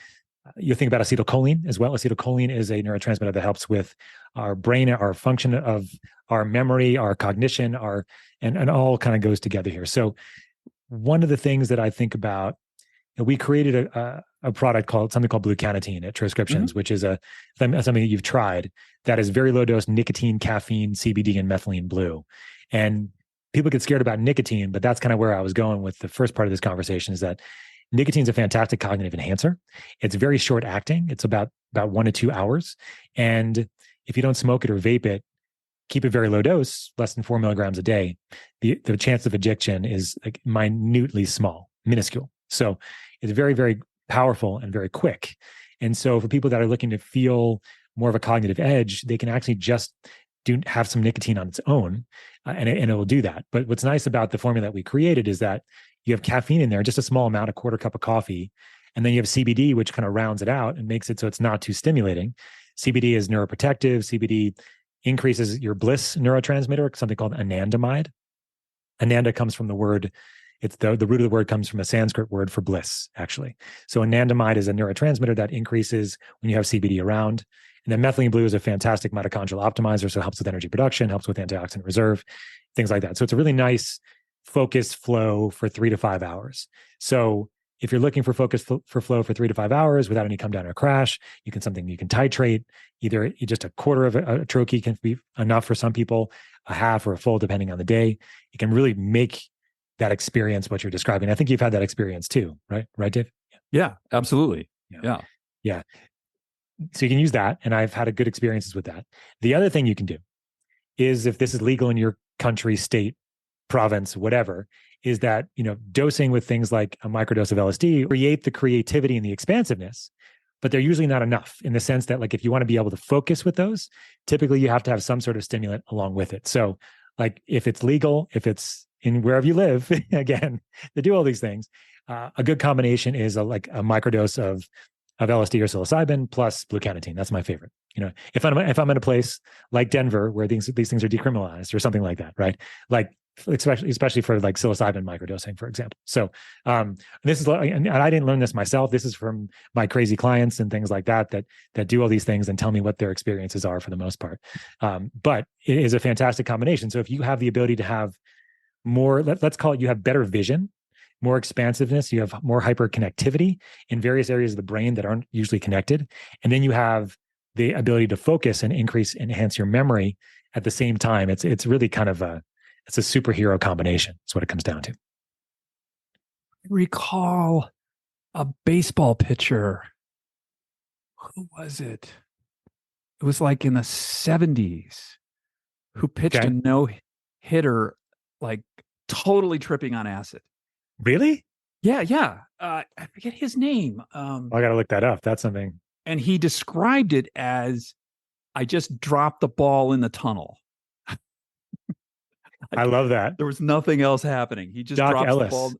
You think about acetylcholine as well. Acetylcholine is a neurotransmitter that helps with our brain, our function of our memory, our cognition, and all kind of goes together here. So one of the things that I think about, we created a product something called blue canatine at Transcriptions, Mm-hmm. which is something that you've tried that is very low dose nicotine, caffeine, CBD, and methylene blue. And people get scared about nicotine, but that's kind of where I was going with the first part of this conversation is that nicotine is a fantastic cognitive enhancer. It's very short acting. It's about 1 to 2 hours. And if you don't smoke it or vape it, keep it very low dose, less than 4 milligrams a day, the chance of addiction is like minutely small, minuscule. So it's very, very powerful and very quick. And so for people that are looking to feel more of a cognitive edge, they can actually just have some nicotine on its own, and it will do that. But what's nice about the formula that we created is that you have caffeine in there, just a small amount, a quarter cup of coffee, and then you have CBD, which kind of rounds it out and makes it so it's not too stimulating. CBD is neuroprotective. CBD increases your bliss neurotransmitter, something called anandamide. Ananda comes from the word, it's the root of the word comes from a Sanskrit word for bliss, actually. So anandamide is a neurotransmitter that increases when you have CBD around. And then methylene blue is a fantastic mitochondrial optimizer, so it helps with energy production, helps with antioxidant reserve, things like that. So it's a really nice focused flow for 3 to 5 hours. So if you're looking for focus for flow for 3 to 5 hours without any come down or crash, you can titrate. Either just a quarter of a troche can be enough for some people, a half or a full, depending on the day. It can really make that experience what you're describing. I think you've had that experience too, right? Right, Dave? Yeah, absolutely. Yeah. Yeah. Yeah. So you can use that. And I've had good experiences with that. The other thing you can do is if this is legal in your country, state, province, whatever, is that, dosing with things like a microdose of LSD create the creativity and the expansiveness, but they're usually not enough in the sense that, like, if you want to be able to focus with those, typically you have to have some sort of stimulant along with it. So, like, if it's legal, if it's in wherever you live, again, to do all these things, a good combination is a microdose of LSD or psilocybin plus bluecanatine. That's my favorite. If I'm in a place like Denver where these things are decriminalized or something like that, right? Like, especially for like psilocybin microdosing, for example. So this is, and I didn't learn this myself. This is from my crazy clients and things like that do all these things and tell me what their experiences are for the most part. But it is a fantastic combination. So if you have the ability to have more, let's call it, you have better vision, more expansiveness, you have more hyperconnectivity in various areas of the brain that aren't usually connected, and then you have the ability to focus and enhance your memory at the same time. It's really kind of it's a superhero combination. That's what it comes down to. I recall a baseball pitcher. Who was it? It was like in the 70s who pitched a no-hitter, like totally tripping on acid. Really? Yeah. I forget his name. I got to look that up. That's something. And he described it as, I just dropped the ball in the tunnel. I love that. There was nothing else happening. He just dropped the ball.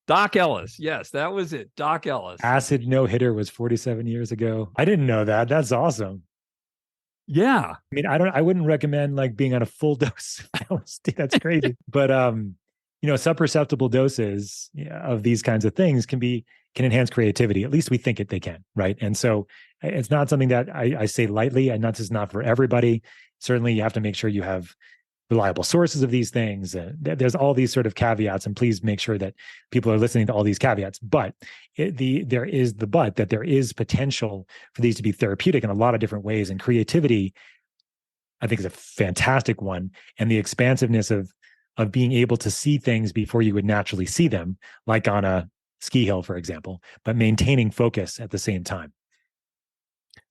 Doc Ellis. Yes, that was it. Doc Ellis. Acid no-hitter was 47 years ago. I didn't know that. That's awesome. Yeah. I mean, I wouldn't recommend like being on a full dose of LSD. That's crazy. But subperceptible doses of these kinds of things can enhance creativity. At least we think they can, right? And so it's not something that I say lightly, and that's just not for everybody. Certainly, you have to make sure you have reliable sources of these things. There's all these sort of caveats, and please make sure that people are listening to all these caveats. But there is potential for these to be therapeutic in a lot of different ways. And creativity, I think, is a fantastic one. And the expansiveness of being able to see things before you would naturally see them, like on a ski hill, for example, but maintaining focus at the same time.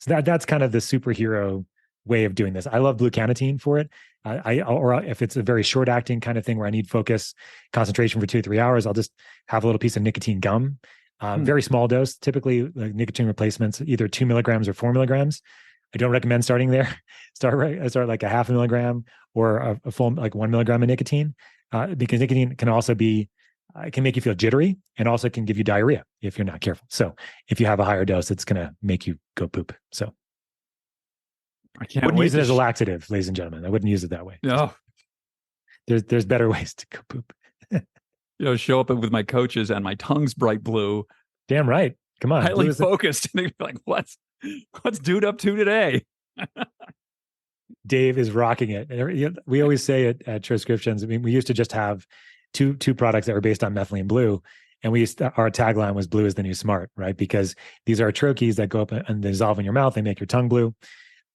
So that's kind of the superhero way of doing this. I love bluecanatine for it. Or if it's a very short acting kind of thing where I need focus, concentration for 2 or 3 hours, I'll just have a little piece of nicotine gum, very small dose, typically like nicotine replacements, either 2 milligrams or 4 milligrams. I don't recommend starting there. Start like a half a milligram or a full, like 1 milligram of nicotine, because nicotine can also it can make you feel jittery and also can give you diarrhea if you're not careful. So if you have a higher dose, it's going to make you go poop. So I wouldn't use it as a laxative, ladies and gentlemen. I wouldn't use it that way. No. There's better ways to go poop. Show up with my coaches and my tongue's bright blue. Damn right. Come on. Highly focused. And they'd be like, what's dude up to today? Dave is rocking it. We always say it at Transcriptions. I mean, we used to just have two products that were based on methylene blue. And our tagline was blue is the new smart, right? Because these are troches that go up and dissolve in your mouth. They make your tongue blue.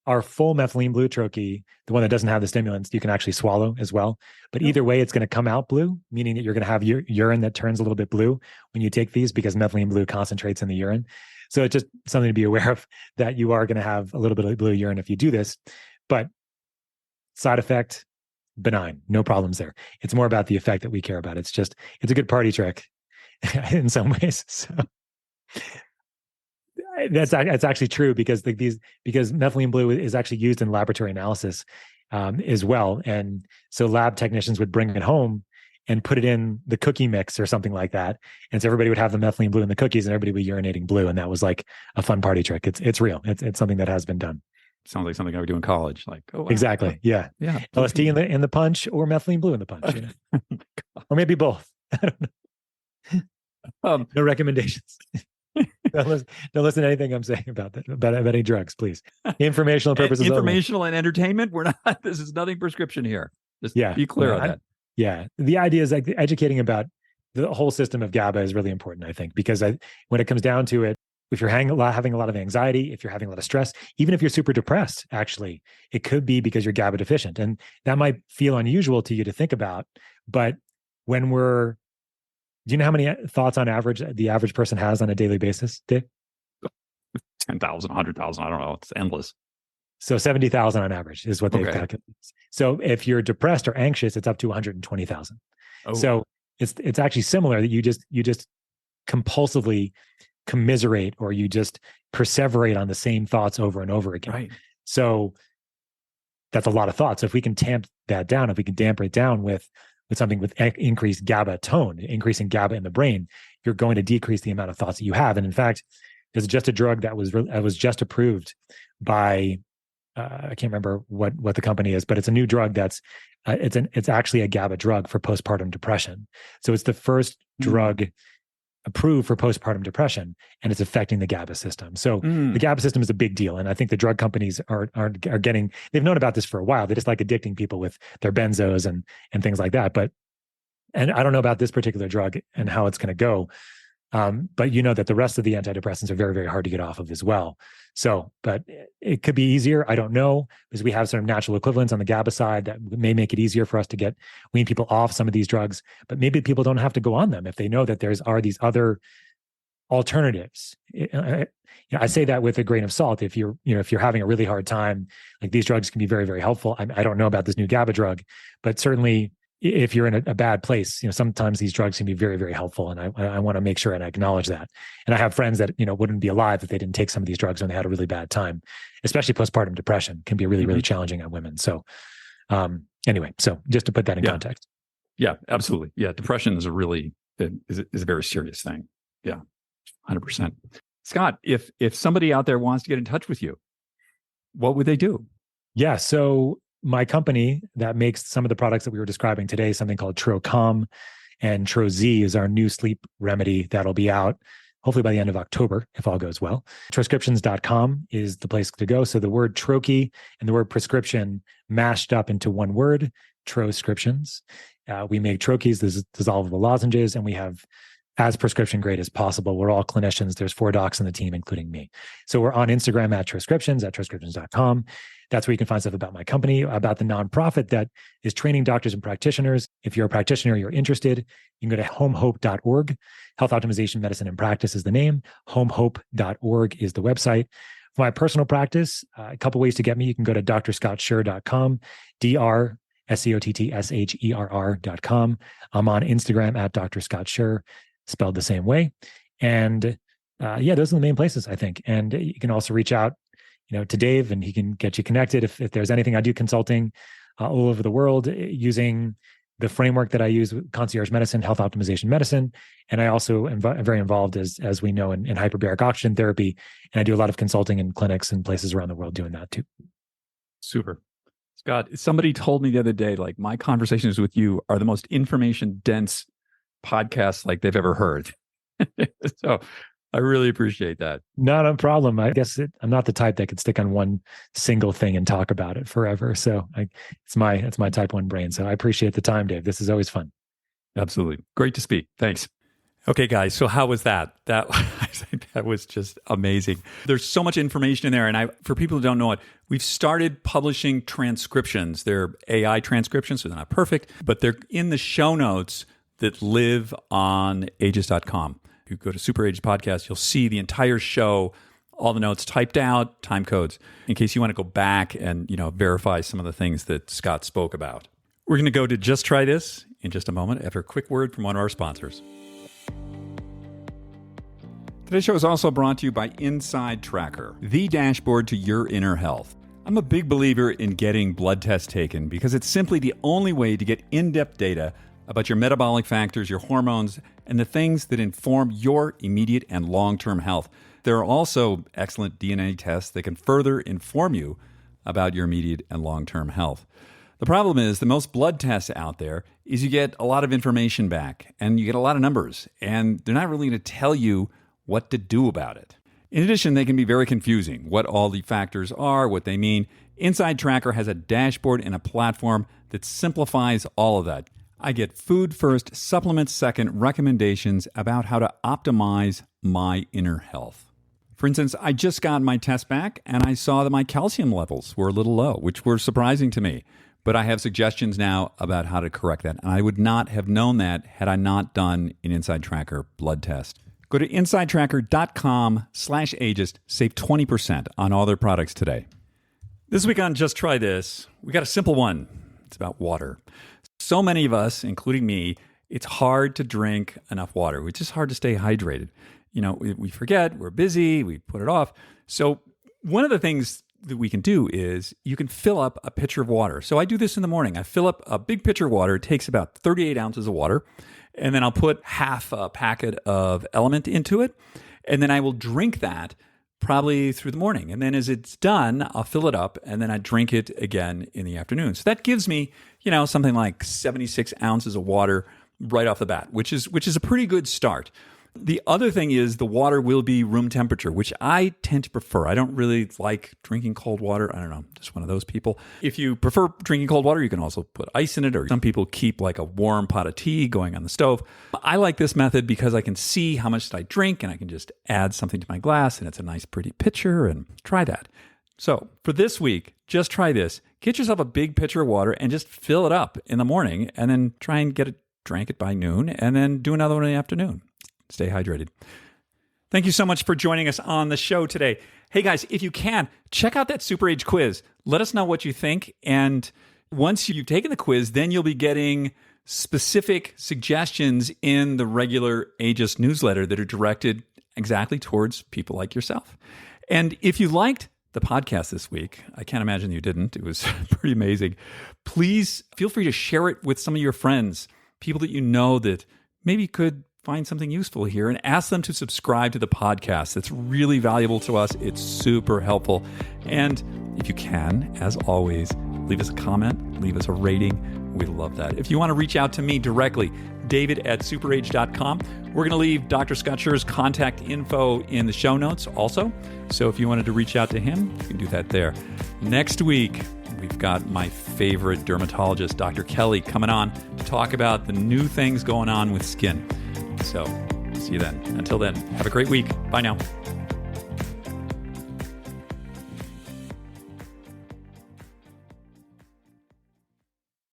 Our full methylene blue troche, the one that doesn't have the stimulants, you can actually swallow as well. But either way, it's going to come out blue, meaning that you're going to have urine that turns a little bit blue when you take these, because methylene blue concentrates in the urine. So it's just something to be aware of, that you are going to have a little bit of blue urine if you do this. But side effect, benign, no problems there. It's more about the effect that we care about. It's a good party trick in some ways. So that's actually true, because methylene blue is actually used in laboratory analysis as well. And so lab technicians would bring it home and put it in the cookie mix or something like that. And so everybody would have the methylene blue in the cookies and everybody would be urinating blue. And that was like a fun party trick. It's real. It's something that has been done. Sounds like something I would do in college. Like, oh, wow. Exactly. Yeah. LSD in the punch, or methylene blue in the punch. Or maybe both. I don't know. No recommendations. Don't listen to anything I'm saying about any drugs, please. Informational purposes. Informational only. And entertainment. We're not. This is nothing prescription here. Just be clear on that. Yeah. The idea is like educating about the whole system of GABA is really important, I think, because when it comes down to it, if you're having a lot of anxiety, if you're having a lot of stress, even if you're super depressed, actually, it could be because you're GABA deficient. And that might feel unusual to you to think about. But do you know how many thoughts on average the average person has on a daily basis, Dave? 10,000, 100,000. I don't know. It's endless. So 70,000 on average is what they've calculated. So if you're depressed or anxious, it's up to 120,000. Oh, So it's actually similar that you just compulsively commiserate, or you just perseverate on the same thoughts over and over again. right. So that's a lot of thoughts. So if we can tamp that down, if we can dampen it down with something with increased GABA tone, increasing GABA in the brain, you're going to decrease the amount of thoughts that you have. And in fact, there's just a drug that was just approved by I can't remember what the company is, but it's a new drug that's it's actually a GABA drug for postpartum depression. So it's the first drug approved for postpartum depression, and it's affecting the GABA system. So the GABA system is a big deal, and I think the drug companies are getting, they've known about this for a while. They just like addicting people with their benzos and things like that. And I don't know about this particular drug and how it's going to go. But you know that the rest of the antidepressants are very, very hard to get off of as well. So, but it could be easier. I don't know, because we have sort of natural equivalents on the GABA side that may make it easier for us to wean people off some of these drugs. But maybe people don't have to go on them if they know that are these other alternatives. I say that with a grain of salt. If you're having a really hard time, like, these drugs can be very, very helpful. I don't know about this new GABA drug, but certainly, if you're in a bad place, sometimes these drugs can be very, very helpful. And I want to make sure and I acknowledge that. And I have friends that, wouldn't be alive if they didn't take some of these drugs when they had a really bad time, especially postpartum depression can be really, really challenging on women. So anyway, so just to put that in context. Yeah, absolutely. Yeah. Depression is is a very serious thing. Yeah. 100%. Scott, if somebody out there wants to get in touch with you, what would they do? Yeah. So my company that makes some of the products that we were describing today, something called TroCalm, and TroZ is our new sleep remedy that'll be out hopefully by the end of October, if all goes well. Troscriptions.com is the place to go. So the word troche and the word prescription mashed up into one word, Troscriptions. We make troches, these dissolvable lozenges, and we have as prescription grade as possible. We're all clinicians. There's 4 docs in the team, including me. So we're on Instagram at Troscriptions, at troscriptions.com. That's where you can find stuff about my company, about the nonprofit that is training doctors and practitioners. If you're a practitioner, you're interested, you can go to homehope.org. Health Optimization Medicine in Practice is the name. Homehope.org is the website. For my personal practice, a couple ways to get me. You can go to drscottsherr.com, DrScottsherr.com. I'm on Instagram at Dr. Scott Sherr, spelled the same way. And those are the main places, I think. And you can also reach out to Dave, and he can get you connected if there's anything. I do consulting all over the world using the framework that I use with concierge medicine, health optimization medicine. And I also am very involved, as we know, in hyperbaric oxygen therapy. And I do a lot of consulting in clinics and places around the world doing that too. Super. Scott, somebody told me the other day, like, my conversations with you are the most information dense podcasts like they've ever heard. So I really appreciate that. Not a problem. I guess I'm not the type that could stick on one single thing and talk about it forever. So it's my type 1 brain. So I appreciate the time, Dave. This is always fun. Absolutely. Great to speak. Thanks. Okay, guys. So how was that? I think that was just amazing. There's so much information in there. And for people who don't know it, we've started publishing transcriptions. They're AI transcriptions, so they're not perfect, but they're in the show notes that live on ages.com. If you go to SuperAge Podcast, you'll see the entire show, all the notes typed out, time codes, in case you want to go back and verify some of the things that Scott spoke about. We're going to go to Just Try This in just a moment after a quick word from one of our sponsors. Today's show is also brought to you by Inside Tracker, the dashboard to your inner health. I'm a big believer in getting blood tests taken because it's simply the only way to get in-depth data about your metabolic factors, your hormones, and the things that inform your immediate and long-term health. There are also excellent DNA tests that can further inform you about your immediate and long-term health. The problem is the most blood tests out there is you get a lot of information back and you get a lot of numbers, and they're not really going to tell you what to do about it. In addition, they can be very confusing, what all the factors are, what they mean. Inside Tracker has a dashboard and a platform that simplifies all of that. I get food first, supplements second recommendations about how to optimize my inner health. For instance, I just got my test back and I saw that my calcium levels were a little low, which were surprising to me. But I have suggestions now about how to correct that. And I would not have known that had I not done an Inside Tracker blood test. Go to insidetracker.com/ageist. Save 20% on all their products today. This week on Just Try This, we got a simple one. It's about water. So many of us, including me, it's hard to drink enough water. It's just hard to stay hydrated. We forget, we're busy, we put it off. So one of the things that we can do is you can fill up a pitcher of water. So I do this in the morning. I fill up a big pitcher of water. It takes about 38 ounces of water. And then I'll put half a packet of Element into it. And then I will drink that probably through the morning. And then as it's done, I'll fill it up and then I drink it again in the afternoon. So that gives me, something like 76 ounces of water right off the bat, which is a pretty good start. The other thing is the water will be room temperature, which I tend to prefer. I don't really like drinking cold water. I don't know, just one of those people. If you prefer drinking cold water, you can also put ice in it, or some people keep like a warm pot of tea going on the stove. I like this method because I can see how much I drink and I can just add something to my glass and it's a nice pretty pitcher, and try that. So for this week, just try this. Get yourself a big pitcher of water and just fill it up in the morning and then try and drank it by noon and then do another one in the afternoon. Stay hydrated. Thank you so much for joining us on the show today. Hey guys, if you can, check out that SuperAge quiz. Let us know what you think. And once you've taken the quiz, then you'll be getting specific suggestions in the regular Ageist newsletter that are directed exactly towards people like yourself. And if you liked the podcast this week, I can't imagine you didn't. It was pretty amazing. Please feel free to share it with some of your friends, people that you know that maybe could find something useful here, and ask them to subscribe to the podcast. It's really valuable to us. It's super helpful. And if you can, as always, leave us a comment, leave us a rating. We'd love that. If you want to reach out to me directly, david@superage.com. We're going to leave Dr. Scott Sherr's contact info in the show notes also. So if you wanted to reach out to him, you can do that there. Next week, we've got my favorite dermatologist, Dr. Kelly, coming on to talk about the new things going on with skin. So, see you then. Until then, have a great week. Bye now.